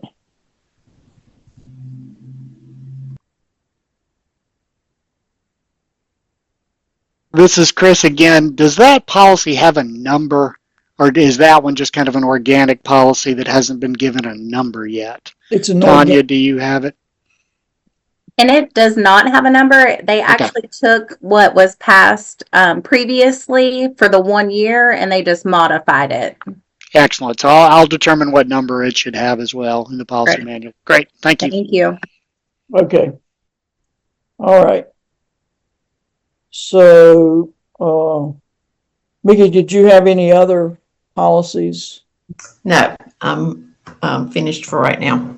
This is Chris again. Does that policy have a number, or is that one just kind of an organic policy that hasn't been given a number yet? It's a Tanya, do you have it? And it does not have a number. They actually took what was passed previously for the 1 year and they just modified it. Excellent. So I'll determine what number it should have as well in the policy manual. Great. Thank you. Thank you. Okay. All right. So, Mickey, did you have any other policies? No, I'm finished for right now.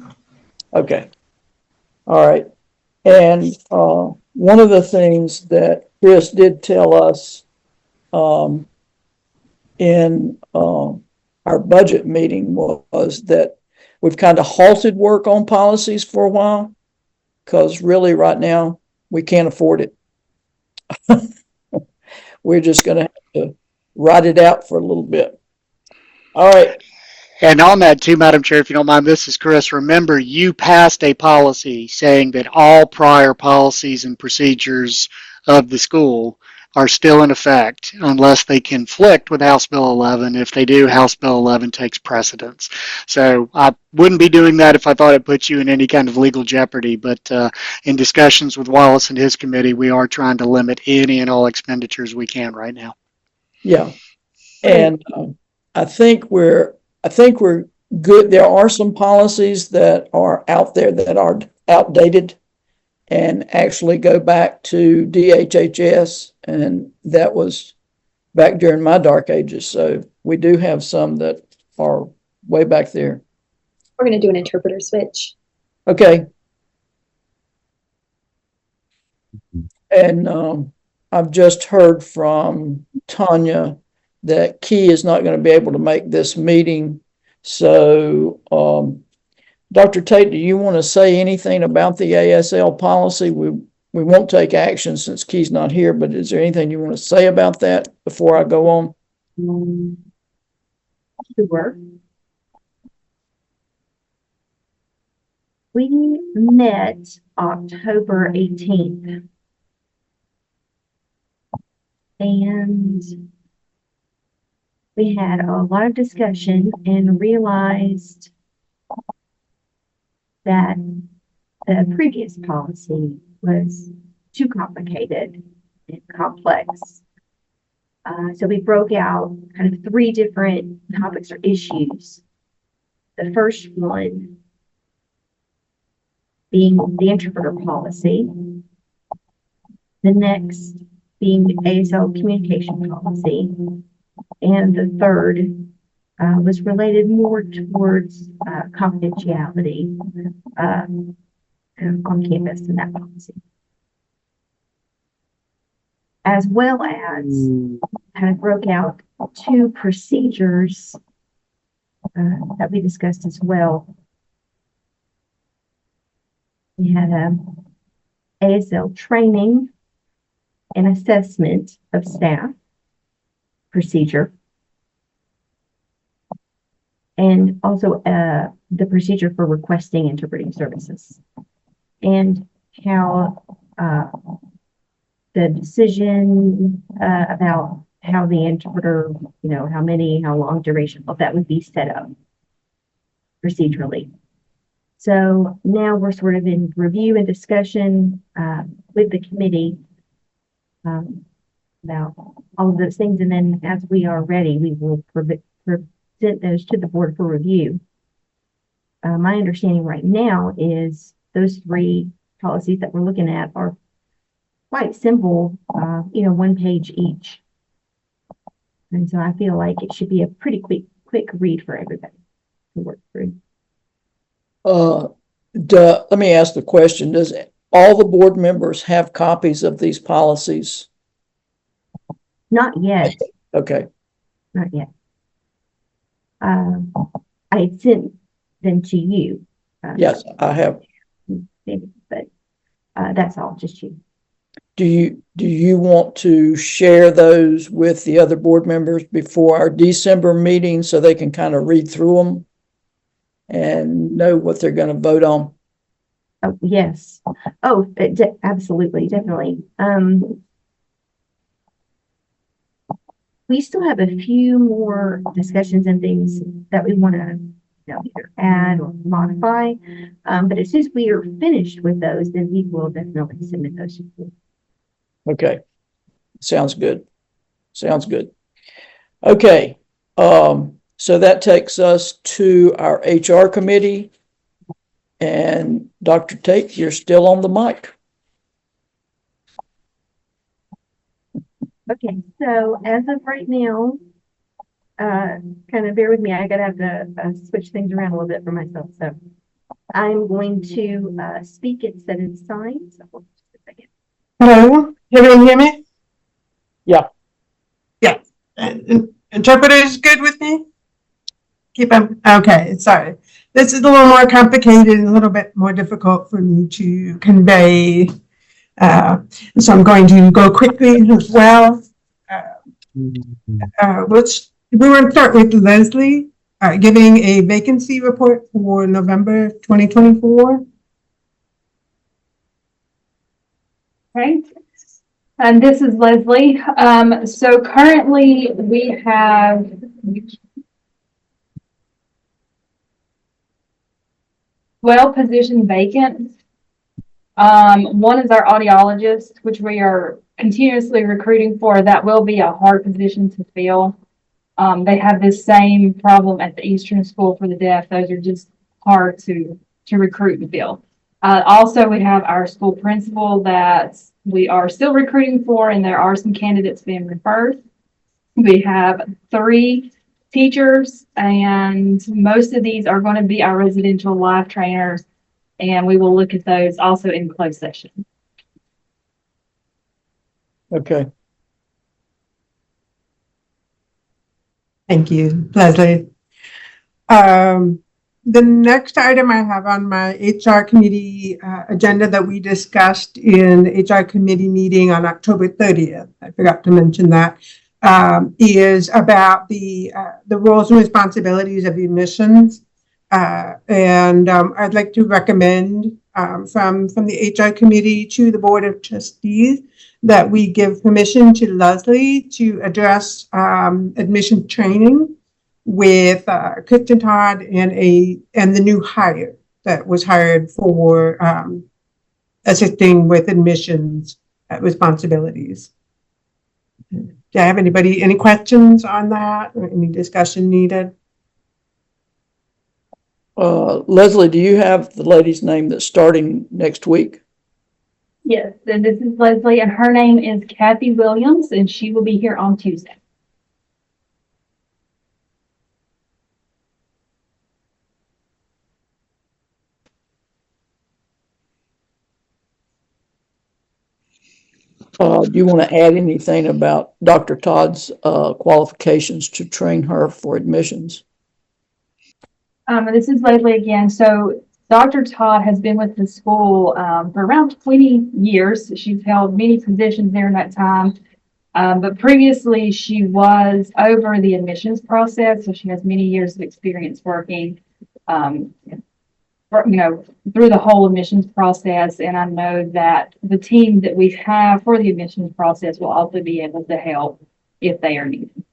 Okay. All right. And one of the things that Chris did tell us, in, our budget meeting was that we've kind of halted work on policies for a while. Cause really right now, we can't afford it. We're just gonna have to ride it out for a little bit. All right. And on that too, Madam Chair, if you don't mind, this is Chris. Remember, you passed a policy saying that all prior policies and procedures of the school are still in effect unless they conflict with House Bill 11. If they do, House Bill 11 takes precedence. So I wouldn't be doing that if I thought it put you in any kind of legal jeopardy. But in discussions with Wallace and his committee, we are trying to limit any and all expenditures we can right now. Yeah. And I think we're good. There are some policies that are out there that are outdated and actually go back to DHHS, and that was back during my dark ages. So we do have some that are way back there. We're going to do an interpreter switch. Okay. And I've just heard from Tanya that Key is not going to be able to make this meeting. So, Dr. Tate, do you want to say anything about the ASL policy? We won't take action since Key's not here, but is there anything you want to say about that before I go on? Sure. We met October 18th. And we had a lot of discussion and realized that the previous policy was too complicated and complex. So we broke out kind of 3 different topics or issues. The first one being the interpreter policy. The next being the ASL communication policy. And the third was related more towards confidentiality on campus and that policy. As well as kind of broke out 2 procedures that we discussed as well. We had a ASL training and assessment of staff procedure, and also the procedure for requesting interpreting services, and how the decision about how the interpreter, how many, how long duration, well, that would be set up procedurally. So now we're sort of in review and discussion with the committee about all of those things. And then as we are ready, we will present those to the board for review. My understanding right now is those 3 policies that we're looking at are quite simple, 1 page each. And so I feel like it should be a pretty quick read for everybody to work through. Let me ask the question. Does all the board members have copies of these policies? Not yet. Okay. Not yet. I sent them to you. Yes, I have. But that's all, just you. Do you want to share those with the other board members before our December meeting so they can kind of read through them and know what they're going to vote on? Oh, yes. Oh, absolutely, definitely. We still have a few more discussions and things that we want to either add or modify. But as soon as we are finished with those, then we will definitely submit those. Okay. Sounds good. Sounds good. Okay. So that takes us to our HR committee. And Dr. Tate, you're still on the mic. Okay, so as of right now, kind of bear with me. I gotta have to switch things around a little bit for myself. So I'm going to speak at 7 signs. So hold just a second. Hello, everyone hear me? Yeah. Yeah. Interpreter is good with me? Keep them, okay, sorry. This is a little more complicated and a little bit more difficult for me to convey. So I'm going to go quickly as well. We want to start with Leslie, giving a vacancy report for November 2024. Okay. And this is Leslie. So currently we have 12 positions vacant. One is our audiologist, which we are continuously recruiting for. That will be a hard position to fill. They have this same problem at the Eastern School for the Deaf. Those are just hard to recruit and fill. Also, we have our school principal that we are still recruiting for, and there are some candidates being referred. We have 3 teachers, and most of these are going to be our residential life trainers, and we will look at those also in closed session. Okay. Thank you, Leslie. The next item I have on my HR committee agenda that we discussed in the HR committee meeting on October 30th, I forgot to mention that, is about the roles and responsibilities of the admissions. I'd like to recommend from the HR committee to the Board of Trustees that we give permission to Leslie to address admission training with Kristen Todd and the new hire that was hired for assisting with admissions responsibilities. Do I have any questions on that or any discussion needed? Leslie, do you have the lady's name that's starting next week? Yes, and this is Leslie, and her name is Kathy Williams, and she will be here on Tuesday. Do you want to add anything about Dr. Todd's qualifications to train her for admissions? This is Leslie again. So Dr. Todd has been with the school for around 20 years. She's held many positions there in that time. But previously she was over the admissions process. So she has many years of experience working, through the whole admissions process. And I know that the team that we have for the admissions process will also be able to help if they are needed.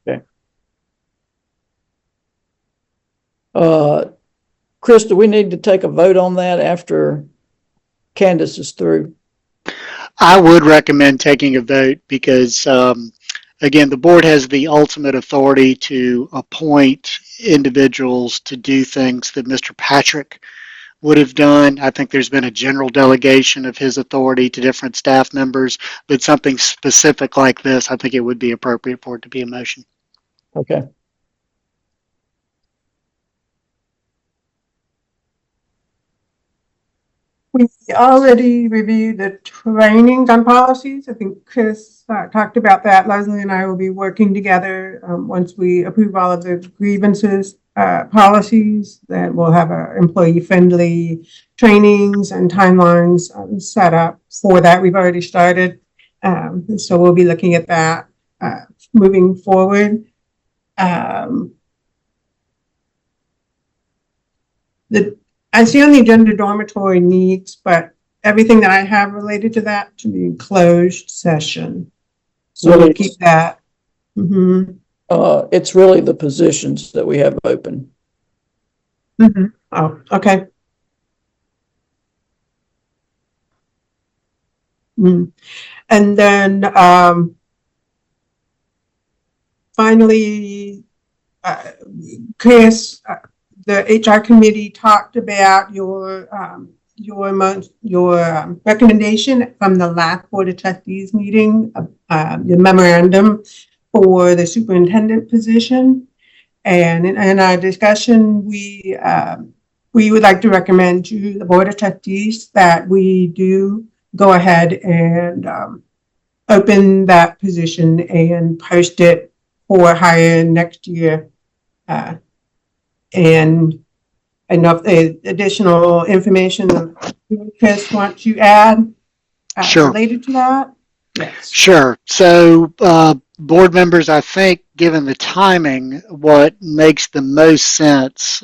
Okay. Chris, do we need to take a vote on that after Candace is through? I would recommend taking a vote because, again, the board has the ultimate authority to appoint individuals to do things that Mr. Patrick would have done. I think there's been a general delegation of his authority to different staff members, but something specific like this, I think it would be appropriate for it to be a motion. Okay. We already reviewed the trainings on policies. I think Chris talked about that. Leslie and I will be working together once we approve all of the grievances policies, that we'll have employee-friendly trainings and timelines set up for that. We've already started. So we'll be looking at that moving forward. I see on the agenda dormitory needs, but everything that I have related to that to be closed session. So we'll keep that. Mm-hmm. It's really the positions that we have open. Mm-hmm. Oh, okay. And then finally, Chris, the HR committee talked about your recommendation from the last Board of Trustees meeting, the memorandum for the superintendent position. And in our discussion, we we would like to recommend to the Board of Trustees that we do go ahead and open that position and post it for hire next year. And enough additional information Chris wants you add Sure. related to that? Yes. Sure. So, board members, I think given the timing, what makes the most sense,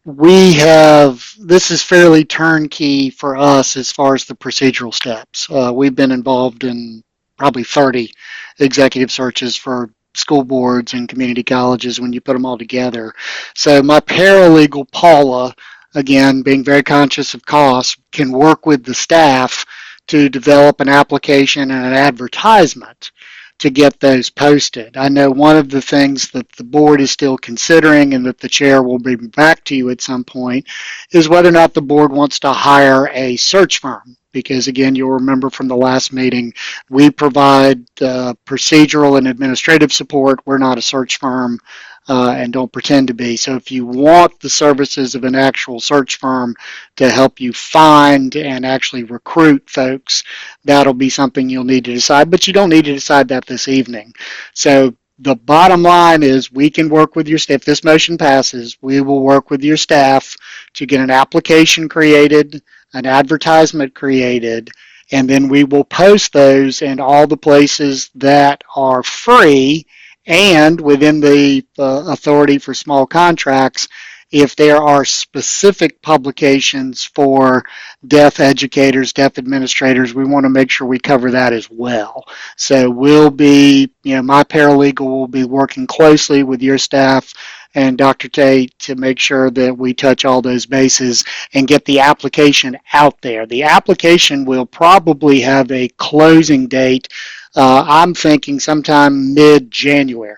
this is fairly turnkey for us as far as the procedural steps. We've been involved in probably 30 executive searches for school boards and community colleges when you put them all together. So my paralegal, Paula, again, being very conscious of cost, can work with the staff to develop an application and an advertisement to get those posted. I know one of the things that the board is still considering and that the chair will bring back to you at some point is whether or not the board wants to hire a search firm. Because again, you'll remember from the last meeting, we provide procedural and administrative support. We're not a search firm and don't pretend to be. So if you want the services of an actual search firm to help you find and actually recruit folks, that'll be something you'll need to decide, but you don't need to decide that this evening. So the bottom line is we can work with your staff. If this motion passes, we will work with your staff to get an application created, an advertisement created, and then we will post those in all the places that are free and within the authority for small contracts. If there are specific publications for deaf educators, deaf administrators, we want to make sure we cover that as well. So we'll be, my paralegal will be working closely with your staff and Dr. Tate to make sure that we touch all those bases and get the application out there. The application will probably have a closing date. I'm thinking sometime mid-January.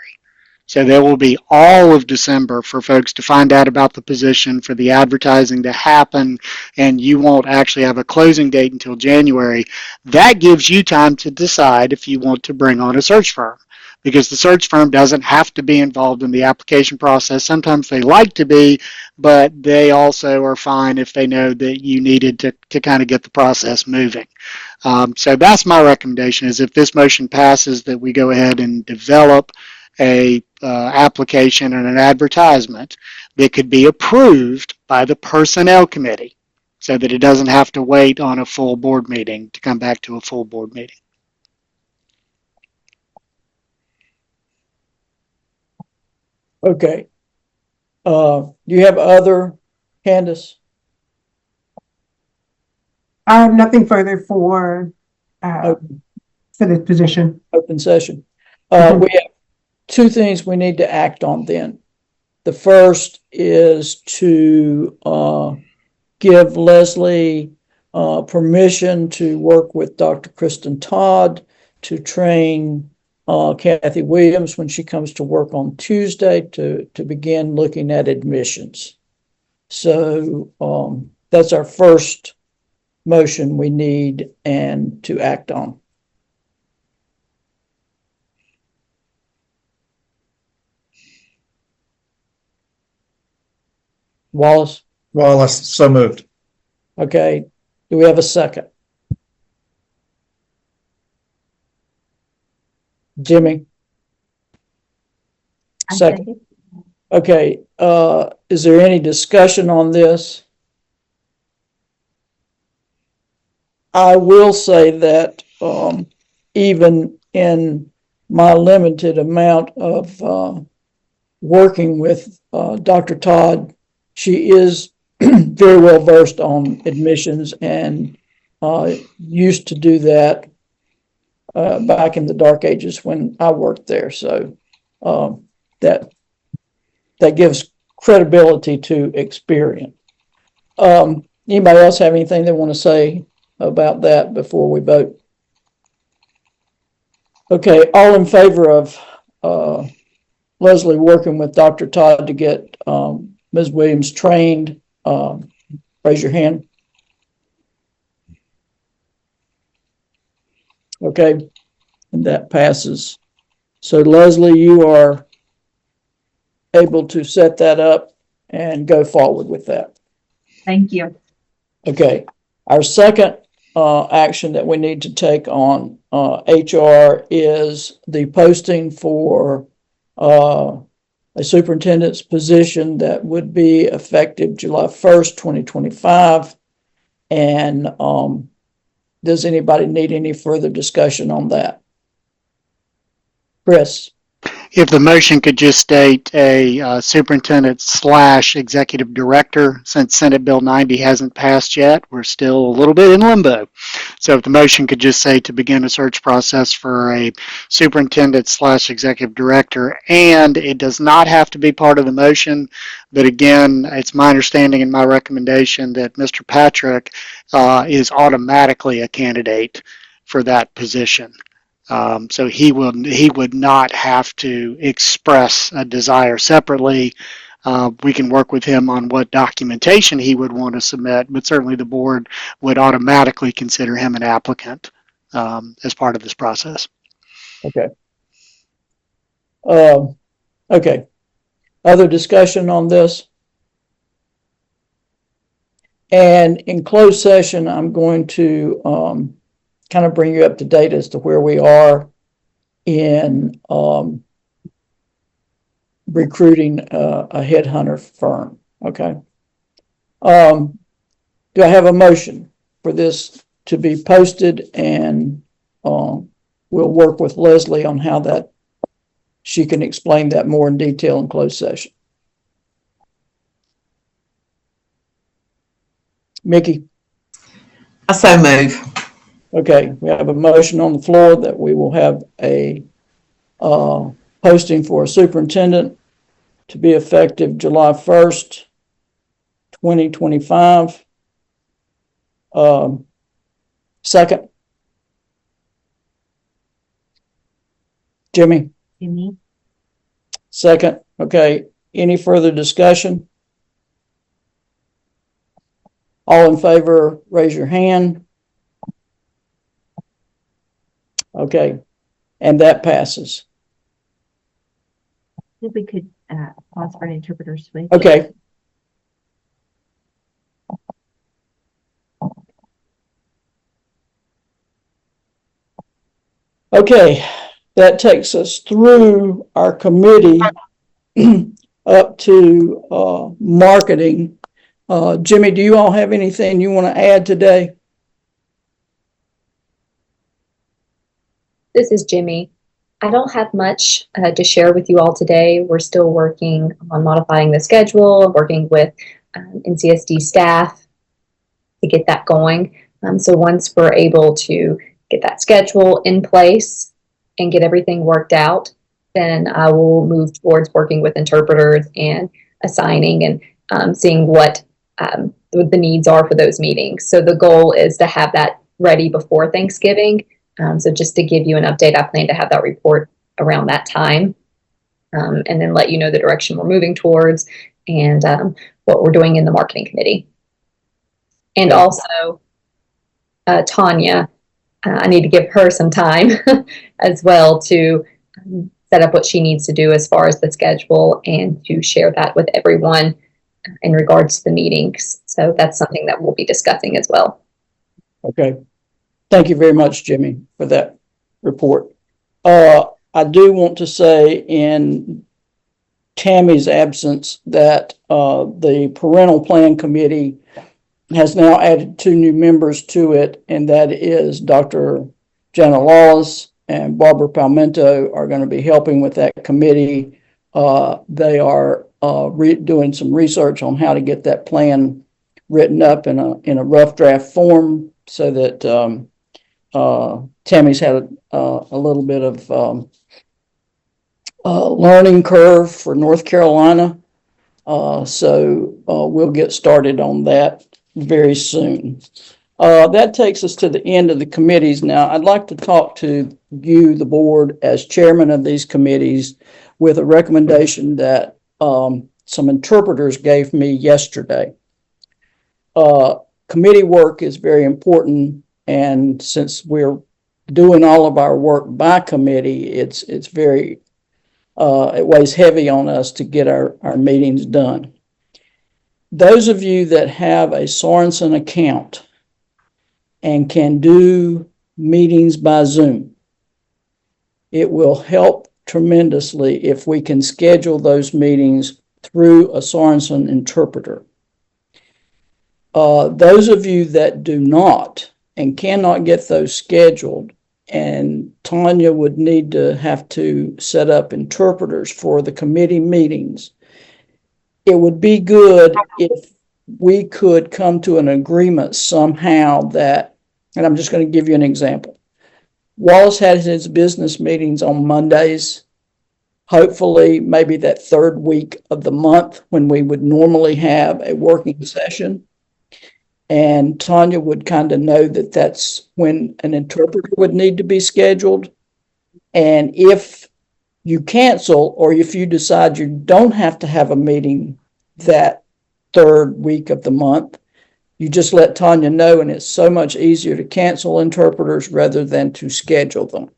So there will be all of December for folks to find out about the position, for the advertising to happen, and you won't actually have a closing date until January. That gives you time to decide if you want to bring on a search firm, because the search firm doesn't have to be involved in the application process. Sometimes they like to be, but they also are fine if they know that you needed to kind of get the process moving. So that's my recommendation, is if this motion passes, that we go ahead and develop a application and an advertisement that could be approved by the personnel committee so that it doesn't have to wait on a full board meeting to come back to a full board meeting. Okay. Do you have other, Candace? I have nothing further for this position. Open session. We have two things we need to act on then. The first is to give Leslie permission to work with Dr. Kristen Todd to train Kathy Williams when she comes to work on Tuesday to begin looking at admissions. So that's our first motion we need and to act on. Wallace? Wallace, so moved. Okay. Do we have a second? Jimmy? Second. Okay. Is there any discussion on this? I will say that even in my limited amount of working with Dr. Todd, she is very well versed on admissions and used to do that back in the dark ages when I worked there. So that gives credibility to experience. Anybody else have anything they want to say about that before we vote? Okay, all in favor of Leslie working with Dr. Todd to get Ms. Williams trained, raise your hand. Okay, and that passes. So Leslie, you are able to set that up and go forward with that. Thank you. Okay, our second action that we need to take on HR is the posting for a superintendent's position that would be effective July 1st, 2025. And does anybody need any further discussion on that? Chris? If the motion could just state a superintendent / executive director, since Senate Bill 90 hasn't passed yet, we're still a little bit in limbo. So if the motion could just say to begin a search process for a superintendent / executive director, and it does not have to be part of the motion, but again, it's my understanding and my recommendation that Mr. Patrick is automatically a candidate for that position. So he would not have to express a desire separately. We can work with him on what documentation he would want to submit, but certainly the board would automatically consider him an applicant as part of this process. Okay. Okay. Other discussion on this? And in closed session, I'm going to kind of bring you up to date as to where we are in recruiting a headhunter firm. Okay. Do I have a motion for this to be posted, and we'll work with Leslie on how that she can explain that more in detail in closed session. Mickey? I so move. Okay, we have a motion on the floor that we will have a posting for a superintendent to be effective July 1st, 2025. Second? Jimmy? Jimmy? Second. Okay, any further discussion? All in favor, raise your hand. Okay, and that passes. If we could pause for an interpreter switch. Okay. Okay, that takes us through our committee up to marketing. Jimmy, do you all have anything you want to add today? This is Jimmy. I don't have much to share with you all today. We're still working on modifying the schedule, working with NCSD staff to get that going. So once we're able to get that schedule in place and get everything worked out, then I will move towards working with interpreters and assigning and seeing what the needs are for those meetings. So the goal is to have that ready before Thanksgiving. So just to give you an update, I plan to have that report around that time, and then let you know the direction we're moving towards and what we're doing in the marketing committee. And also, Tanya, I need to give her some time as well to set up what she needs to do as far as the schedule and to share that with everyone in regards to the meetings. So that's something that we'll be discussing as well. Okay. Thank you very much, Jimmy, for that report. I do want to say in Tammy's absence that the parental plan committee has now added 2 new members to it, and that is Dr. Jana Lawless and Barbara Palmento are going to be helping with that committee. They are doing some research on how to get that plan written up in a rough draft form so that Tammy's had a little bit of learning curve for North Carolina. So we'll get started on that very soon. That takes us to the end of the committees. Now, I'd like to talk to you, the board, as chairman of these committees, with a recommendation that some interpreters gave me yesterday. Committee work is very important, and since we're doing all of our work by committee, it's very it weighs heavy on us to get our meetings done. those of you that have a Sorenson account and can do meetings by Zoom, it will help tremendously if we can schedule those meetings through a Sorenson interpreter. Those of you that do not and cannot get those scheduled, and Tanya would need to have to set up interpreters for the committee meetings, it would be good if we could come to an agreement somehow that, and I'm just going to give you an example. Wallace has his business meetings on Mondays, hopefully maybe that third week of the month when we would normally have a working session. And Tanya would kind of know that that's when an interpreter would need to be scheduled. And if you cancel, or if you decide you don't have to have a meeting that third week of the month, you just let Tanya know, and it's so much easier to cancel interpreters rather than to schedule them.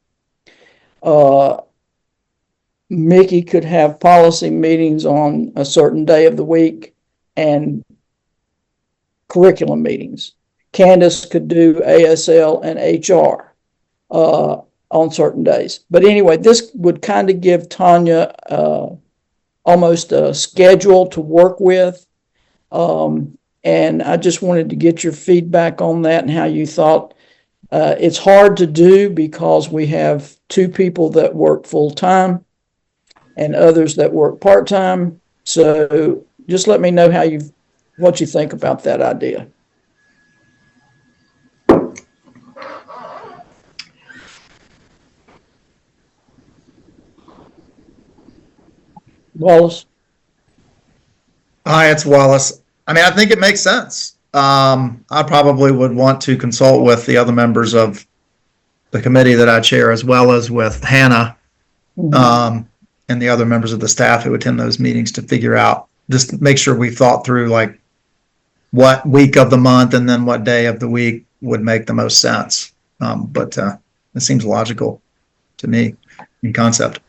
Mickey could have policy meetings on a certain day of the week and curriculum meetings. Candace could do ASL and HR on certain days. But anyway, this would kind of give Tanya almost a schedule to work with. And I just wanted to get your feedback on that and how you thought. It's hard to do because we have two people that work full-time and others that work part-time. So just let me know what you think about that idea. Wallace? Hi, it's Wallace. I mean, I think it makes sense. I probably would want to consult with the other members of the committee that I chair, as well as with Hannah, and the other members of the staff who attend those meetings, to figure out, just make sure we've thought through like what week of the month and then what day of the week would make the most sense. But it seems logical to me in concept.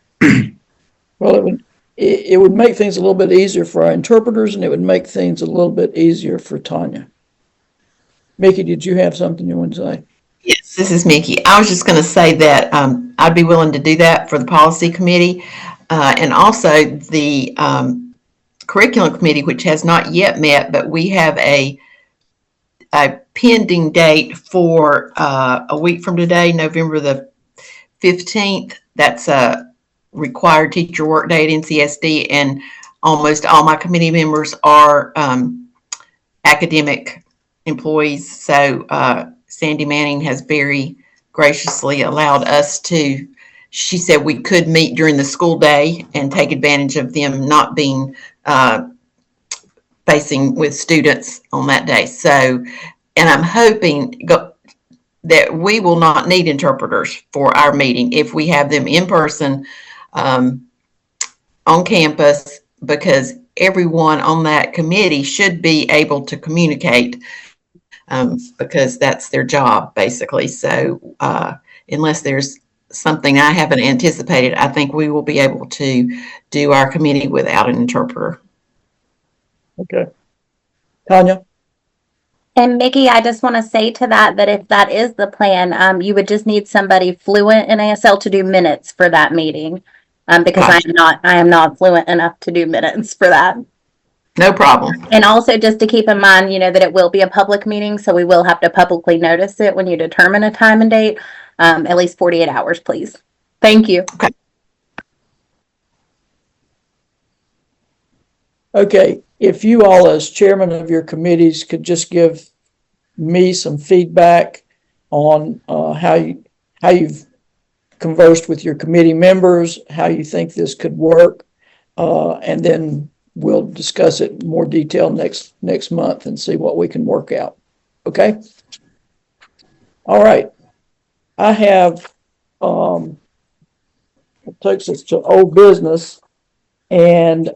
Well, it would make things a little bit easier for our interpreters, and it would make things a little bit easier for Tanya. Mickey, did you have something you want to say? Yes, this is Mickey. I was just going to say that I'd be willing to do that for the policy committee, and also the curriculum committee, which has not yet met, but we have a pending date for a week from today, November the 15th. That's a required teacher work day at NCSD, and almost all my committee members are academic employees. So Sandy Manning has very graciously allowed us to, she said we could meet during the school day and take advantage of them not being facing with students on that day. So, and I'm hoping that we will not need interpreters for our meeting if we have them in person on campus, because everyone on that committee should be able to communicate, because that's their job basically. So unless there's something I haven't anticipated, I think we will be able to do our committee without an interpreter. Okay. Tanya? And Mickey, I just want to say to that if that is the plan, you would just need somebody fluent in ASL to do minutes for that meeting. Because Gotcha. I am not fluent enough to do minutes for that. No problem. And also just to keep in mind, that it will be a public meeting, so we will have to publicly notice it when you determine a time and date. At least 48 hours, please. Thank you. Okay. Okay, if you all as chairman of your committees could just give me some feedback on how you've conversed with your committee members, how you think this could work, and then we'll discuss it in more detail next month and see what we can work out. Okay? All right. I have it takes us to old business, and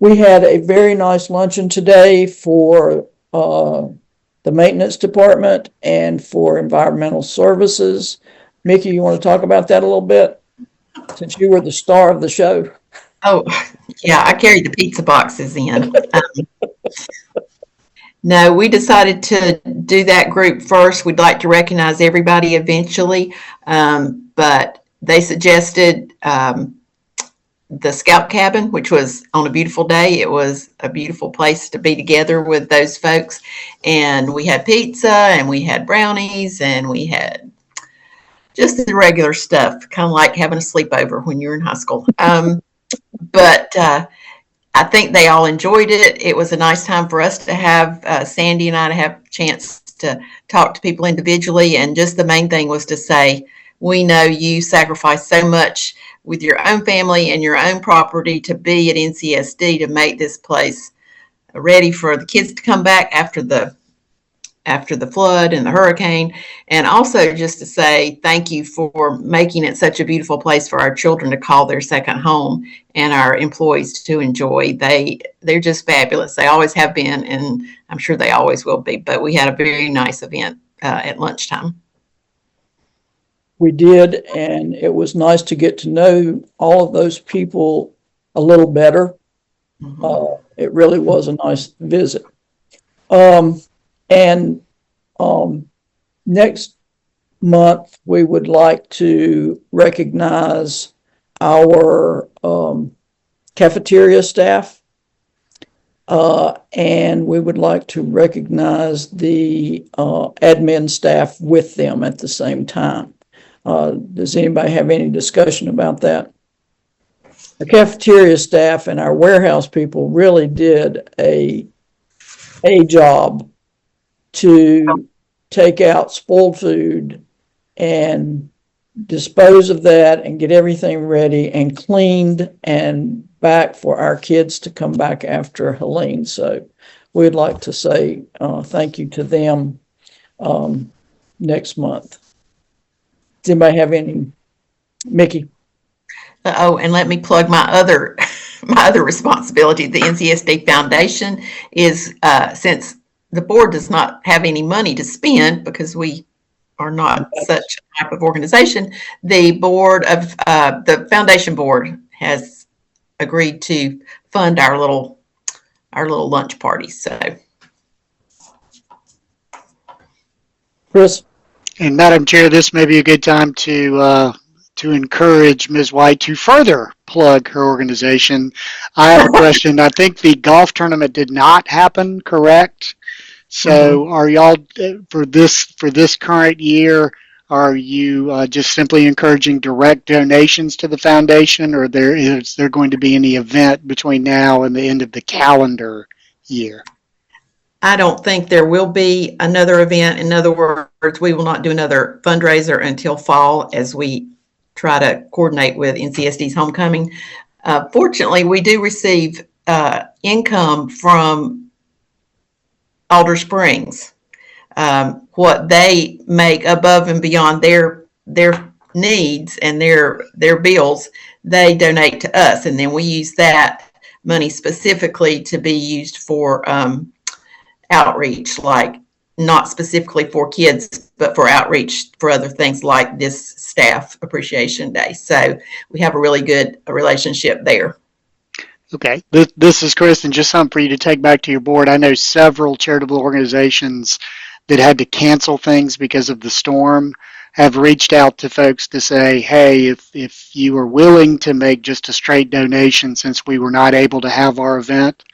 we had a very nice luncheon today for the maintenance department and for environmental services. Mickey, you want to talk about that a little bit, since you were the star of the show? Oh, yeah, I carried the pizza boxes in. No, we decided to do that group first. We'd like to recognize everybody eventually, but they suggested the scout cabin, which was on a beautiful day. It was a beautiful place to be together with those folks. And we had pizza and we had brownies and we had just the regular stuff, kind of like having a sleepover when you're in high school. But I think they all enjoyed it. It was a nice time for us to have Sandy and I to have a chance to talk to people individually. And just the main thing was to say, we know you sacrifice so much with your own family and your own property to be at NCSD to make this place ready for the kids to come back after the flood and the hurricane, and also just to say thank you for making it such a beautiful place for our children to call their second home and our employees to enjoy. They're just fabulous. They always have been, and I'm sure they always will be. But we had a very nice event at lunchtime. We did, and it was nice to get to know all of those people a little better. It really was a nice visit. Next month, we would like to recognize our cafeteria staff, and we would like to recognize the admin staff with them at the same time. Does anybody have any discussion about that? The cafeteria staff and our warehouse people really did a job to take out spoiled food and dispose of that and get everything ready and cleaned and back for our kids to come back after Helene. So we'd like to say thank you to them next month. Does anybody have any? Mickey? Oh, and let me plug my other responsibility. The NCSD Foundation is, since the board does not have any money to spend because we are not such a type of organization, the board of the foundation board has agreed to fund our little lunch party. So, Chris? And Madam Chair, this may be a good time to encourage Ms. White to further plug her organization. I have a question. I think the golf tournament did not happen, correct? So are y'all, for this current year, are you just simply encouraging direct donations to the foundation, or is there going to be any event between now and the end of the calendar year? I don't think there will be another event. In other words, we will not do another fundraiser until fall as we try to coordinate with NCSD's homecoming. Fortunately, we do receive income from Alder Springs. What they make above and beyond their needs and their bills, they donate to us, and then we use that money specifically to be used for outreach, like not specifically for kids, but for outreach for other things like this Staff Appreciation Day. So we have a really good relationship there. Okay, this is Chris, and just something for you to take back to your board. I know several charitable organizations that had to cancel things because of the storm have reached out to folks to say, hey, if you are willing to make just a straight donation since we were not able to have our event,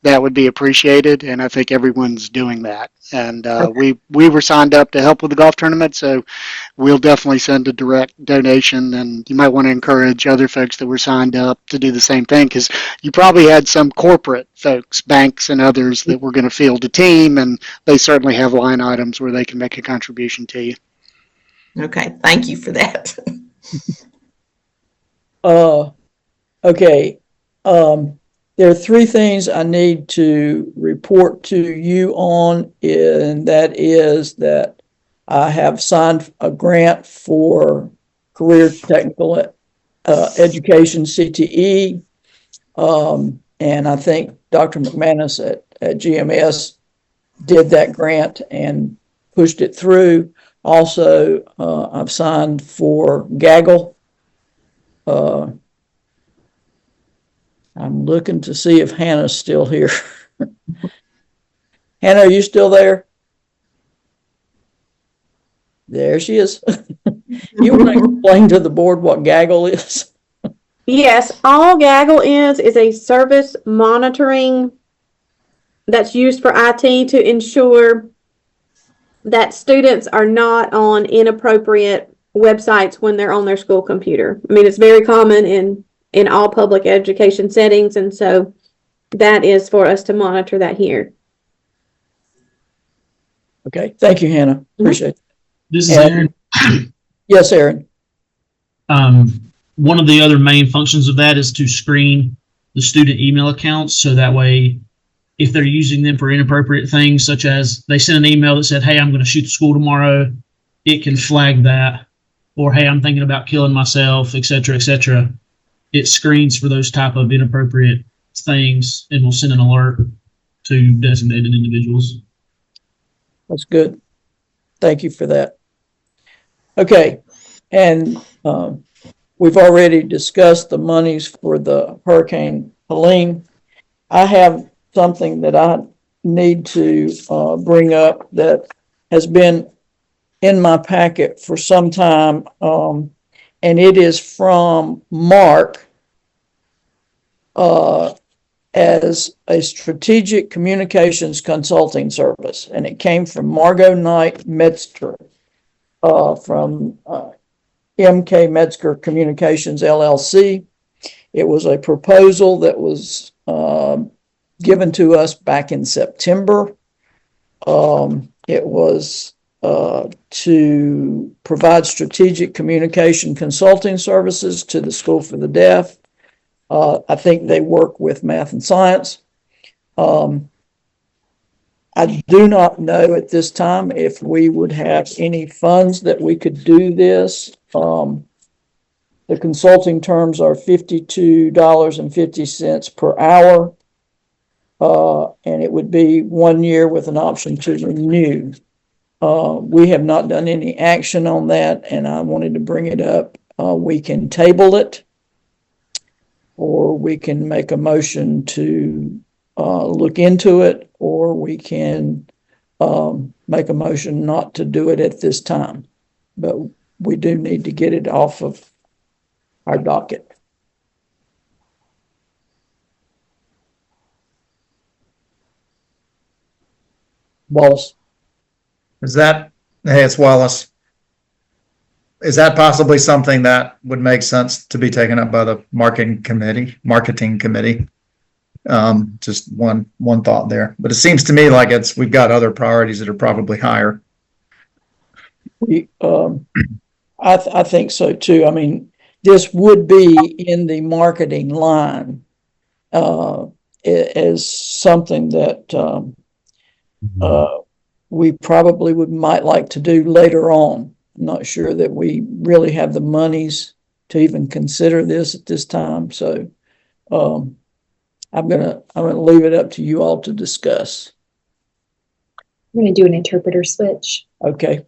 that would be appreciated, and I think everyone's doing that. And we were signed up to help with the golf tournament, so we'll definitely send a direct donation, and you might want to encourage other folks that were signed up to do the same thing, because you probably had some corporate folks, banks and others, that were going to field a team, and they certainly have line items where they can make a contribution to you. Okay, thank you for that. Okay. There are three things I need to report to you on, and that is that I have signed a grant for Career Technical Education, CTE, and I think Dr. McManus at GMS did that grant and pushed it through. Also, I've signed for Gaggle. I'm looking to see if Hannah's still here. Hannah, are you still there? There she is. You want to explain to the board what gaggle is? Yes, all Gaggle is a service monitoring that's used for IT to ensure that students are not on inappropriate websites when they're on their school computer. I mean, it's very common in all public education settings, and so that is for us to monitor that here. Okay, thank you, Hannah. Appreciate it. This is Aaron. Yes, Aaron. One of the other main functions of that is to screen the student email accounts, so that way if they're using them for inappropriate things, such as they sent an email that said, hey, I'm going to shoot the school tomorrow, it can flag that. Or, hey, I'm thinking about killing myself, et cetera, et cetera. It screens for those type of inappropriate things and will send an alert to designated individuals. That's good. Thank you for that. Okay, and we've already discussed the monies for the Hurricane Helene. I have something that I need to bring up that has been in my packet for some time, and it is from Mark as a strategic communications consulting service, and it came from Margot Knight Metzger from MK Metzger Communications LLC. It was a proposal that was given to us back in September. It was to provide strategic communication consulting services to the School for the Deaf. I think they work with math and science. I do not know at this time if we would have any funds that we could do this. The consulting terms are $52.50 per hour. And it would be 1 year with an option to renew. We have not done any action on that, and I wanted to bring it up. We can table it, or we can make a motion to look into it, or we can make a motion not to do it at this time. But we do need to get it off of our docket. Wallace. Hey, it's Wallace. Is that possibly something that would make sense to be taken up by the marketing committee? Just one thought there, but it seems to me like we've got other priorities that are probably higher. I think so too. I mean, this would be in the marketing line as something that we probably might like to do later on. I'm not sure that we really have the monies to even consider this at this time. So I'm gonna leave it up to you all to discuss. I'm going to do an interpreter switch. Okay.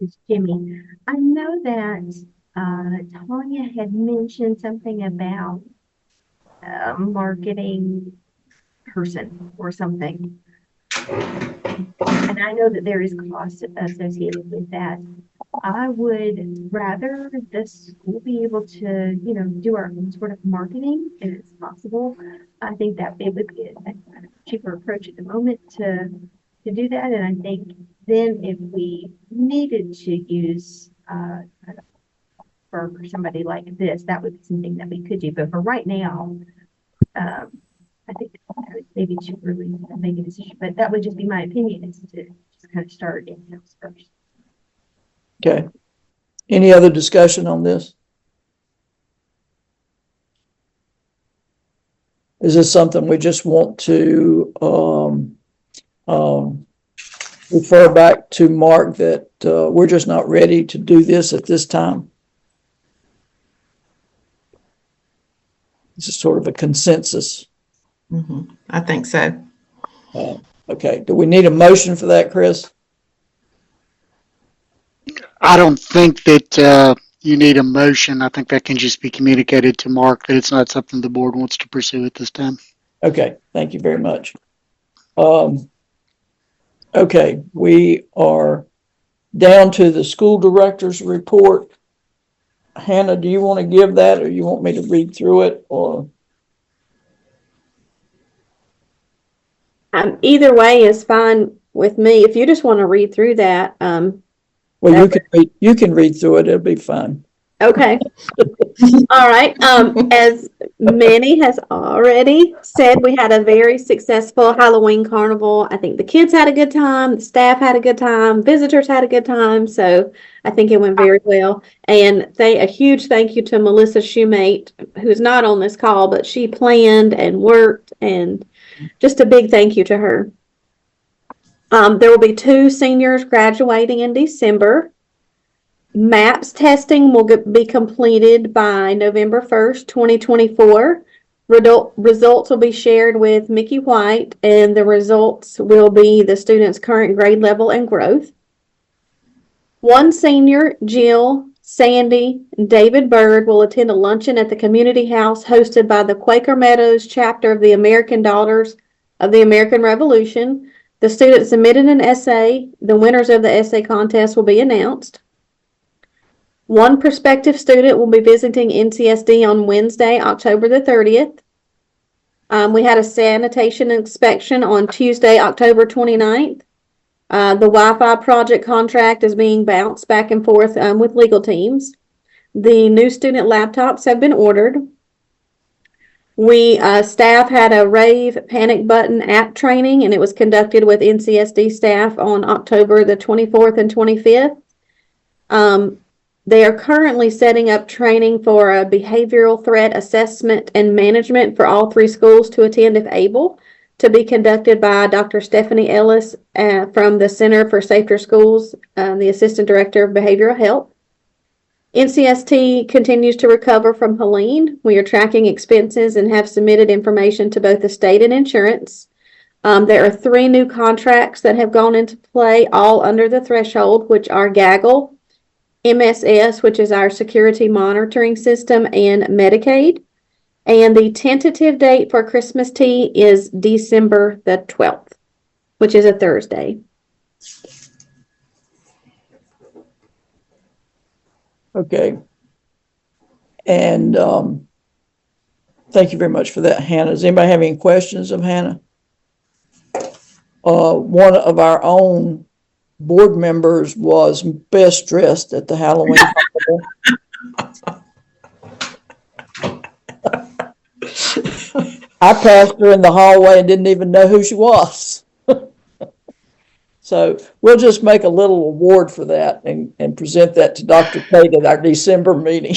It's Jimmy. I know that Tanya had mentioned something about a marketing person or something. And I know that there is cost associated with that. I would rather the school be able to, do our own sort of marketing if it's possible. I think that it would be a cheaper approach at the moment to do that. And I think then if we needed to use for somebody like this, that would be something that we could do. But for right now, I think maybe too early to make a decision, but that would just be my opinion, is to just kind of start in-house first. Okay. Any other discussion on this? Is this something we just want to refer back to Mark that we're just not ready to do this at this time? This is sort of a consensus. Mm-hmm. I think so. Okay. Do we need a motion for that, Chris? I don't think that you need a motion. I think that can just be communicated to Mark that it's not something the board wants to pursue at this time. Okay, thank you very much. Okay, we are down to the school director's report. Hannah, do you want to give that, or you want me to read through it, or? Either way is fine with me. If you just want to read through that, Well, you can read through it. It'll be fine. okay. All right. As Manny has already said, we had a very successful Halloween carnival. I think the kids had a good time, the staff had a good time, visitors had a good time. So I think it went very well. And a huge thank you to Melissa Shoemate, who's not on this call, but she planned and worked, and just a big thank you to her. There will be 2 seniors graduating in December. MAPS testing will be completed by November 1st, 2024. Results will be shared with Mickey White, and the results will be the student's current grade level and growth. 1 senior, Jill, Sandy, and David Bird, will attend a luncheon at the community house hosted by the Quaker Meadows chapter of the American Daughters of the American Revolution. The student submitted an essay. The winners of the essay contest will be announced. 1 prospective student will be visiting NCSD on Wednesday, October the 30th. We had a sanitation inspection on Tuesday, October 29th. The Wi-Fi project contract is being bounced back and forth with legal teams. The new student laptops have been ordered. Staff had a Rave panic button app training, and it was conducted with NCSD staff on October the 24th and 25th. They are currently setting up training for a behavioral threat assessment and management for all 3 schools to attend if able, to be conducted by Dr. Stephanie Ellis from the Center for Safer Schools, the Assistant Director of Behavioral Health. NCST continues to recover from Helene. We are tracking expenses and have submitted information to both the state and insurance. There are 3 new contracts that have gone into play, all under the threshold, which are Gaggle, MSS, which is our security monitoring system, and Medicaid. And the tentative date for Christmas tea is December the 12th, which is a Thursday. Okay. And thank you very much for that, Hannah. Does anybody have any questions of Hannah? One of our own board members was best dressed at the Halloween festival. I passed her in the hallway and didn't even know who she was. So we'll just make a little award for that and present that to Dr. Tate at our December meeting.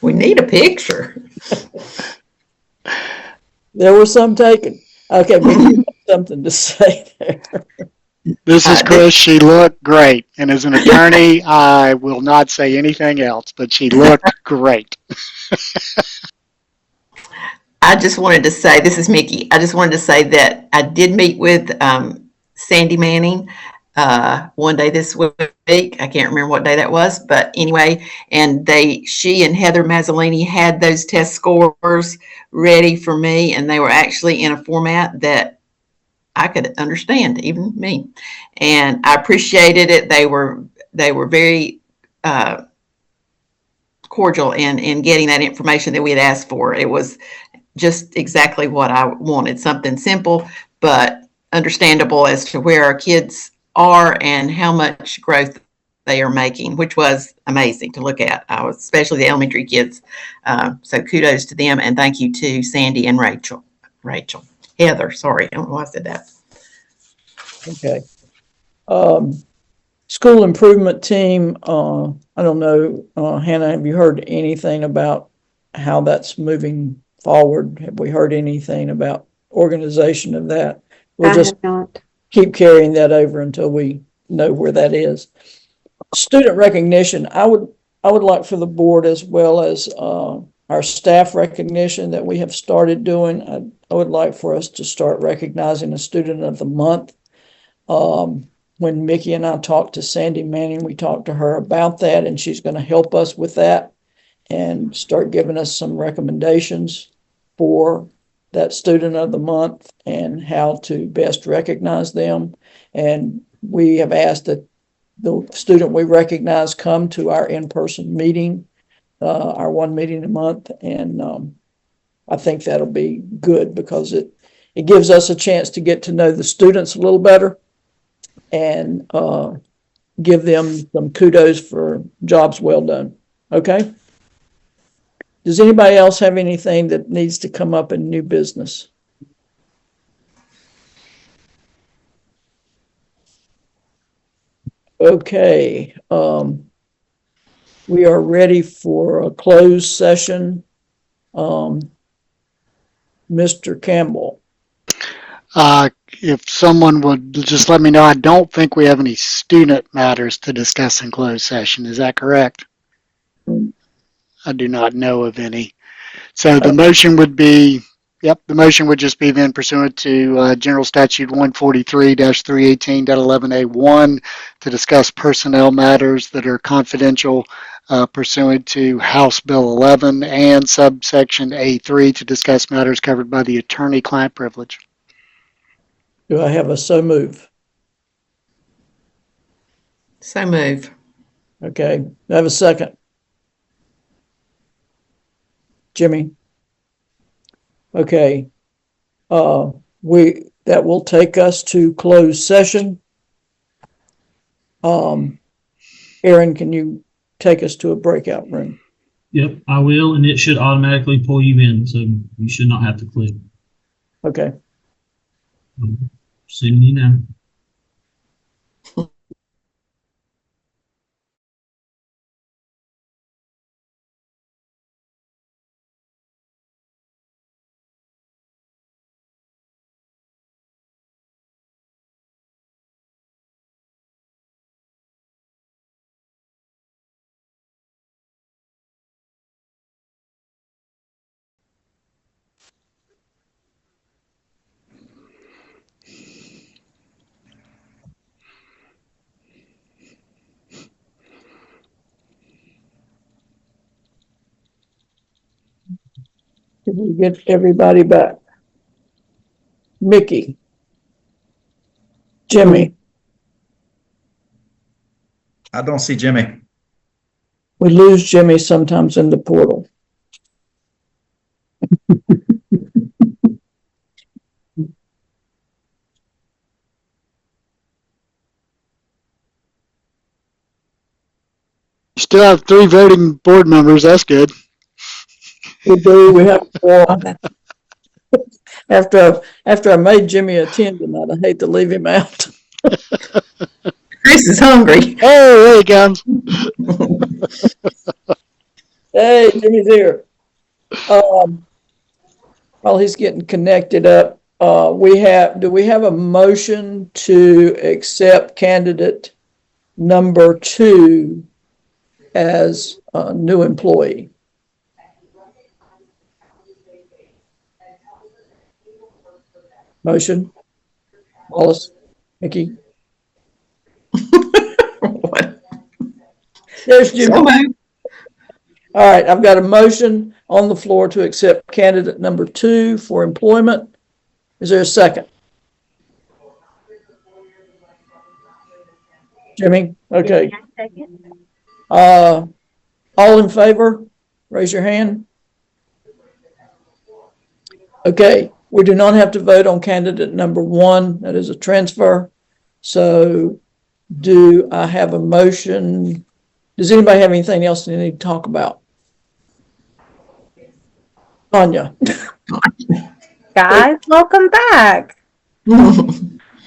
We need a picture. There were some taken. Okay, but you have something to say there. This is Chris. She looked great. And as an attorney, I will not say anything else, but she looked great. I just wanted to say, this is Mickey. I just wanted to say that I did meet with Sandy Manning one day this week. I can't remember what day that was, but anyway, and she and Heather Mazzolini had those test scores ready for me, and they were actually in a format that I could understand, even me. And I appreciated it. They were very cordial in getting that information that we had asked for. It was just exactly what I wanted, something simple but understandable as to where our kids are and how much growth they are making, which was amazing to look at, especially the elementary kids. So kudos to them, and thank you to Sandy and Heather, sorry, I don't know why I said that. Okay. School improvement team, I don't know, Hannah, have you heard anything about how that's moving forward? Have we heard anything about organization of that? We'll just keep carrying that over until we know where that is. Student recognition, I would like for the board, as well as our staff recognition that we have started doing, I would like for us to start recognizing a student of the month. When Mickey and I talked to Sandy Manning, we talked to her about that, and she's going to help us with that and start giving us some recommendations. for that student of the month and how to best recognize them. And we have asked that the student we recognize come to our in-person meeting, our one meeting a month. And I think that'll be good because it gives us a chance to get to know the students a little better and give them some kudos for jobs well done. Okay? Does anybody else have anything that needs to come up in new business? Okay. We are ready for a closed session. Mr. Campbell. If someone would just let me know, I don't think we have any student matters to discuss in closed session. Is that correct? I do not know of any. So the motion would be, the motion would just be then pursuant to General Statute 143-318.11A1 to discuss personnel matters that are confidential pursuant to House Bill 11 and subsection A3 to discuss matters covered by the attorney-client privilege. Do I have a so move? So move. Okay. Do I have a second? Jimmy? Okay. That will take us to closed session. Aaron, can you take us to a breakout room? Yep, I will, and it should automatically pull you in, so you should not have to click. Okay. Sending you now. Did we get everybody back? Mickey? Jimmy? I don't see Jimmy. We lose Jimmy sometimes in the portal. You still have 3 voting board members. That's good. We do. We have four. After I made Jimmy attend tonight, I hate to leave him out. Chris is hungry. Oh, there he comes. Hey, Jimmy's here. While he's getting connected up, do we have a motion to accept candidate number 2 as a new employee? Motion. Wallace, Mickey. There's Jimmy. All right, I've got a motion on the floor to accept candidate number 2 for employment. Is there a second? Jimmy? Okay. All in favor? Raise your hand. Okay, we do not have to vote on candidate number 1. That is a transfer. So do I have a motion? Does anybody have anything else they need to talk about? Tanya. Guys, welcome back.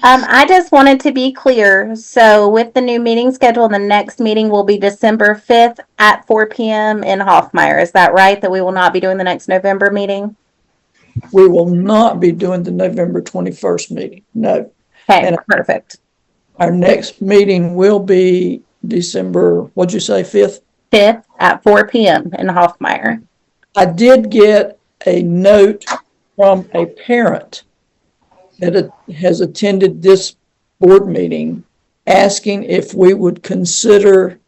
I just wanted to be clear. So with the new meeting schedule, the next meeting will be December 5th at 4 p.m. in Hoffmeyer. Is that right? That we will not be doing the next November meeting? We will not be doing the November 21st meeting. No. Okay, perfect. Our next meeting will be December, what'd you say, 5th? 5th at 4 p.m. in Hoffmeyer. I did get a note from a parent that has attended this board meeting asking if we would consider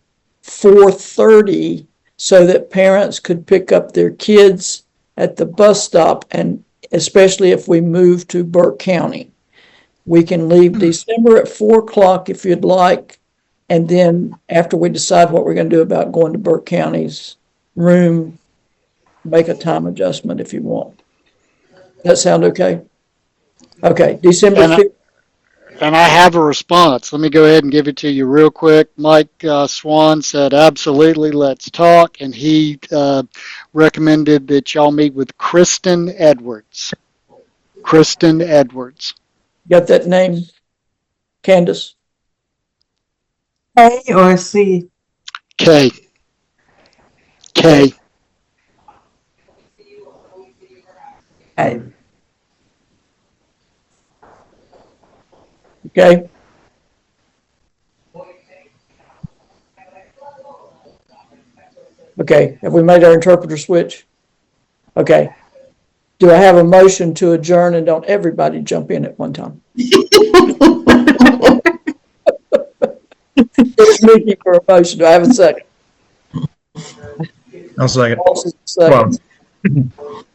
4:30 so that parents could pick up their kids at the bus stop, and especially if we move to Burke County. We can leave December at 4 o'clock if you'd like, and then after we decide what we're going to do about going to Burke County's room, make a time adjustment if you want. That sound okay? Okay, December And 5th. And I have a response. Let me go ahead and give it to you real quick. Mike Swan said, absolutely, let's talk. And he recommended that y'all meet with Kristen Edwards. Kristen Edwards. Got that name, Candace? A or C? K. K. Okay. Okay. Okay, have we made our interpreter switch? Okay. Do I have a motion to adjourn, and don't everybody jump in at one time? It's Mickey for a motion. Do I have a second? I'll second. Paul's second.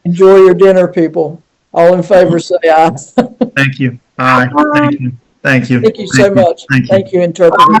Enjoy your dinner, people. All in favor, say aye. Thank you. Aye. Thank you. Thank you. Thank you so much. Thank you. Thank you, interpreter.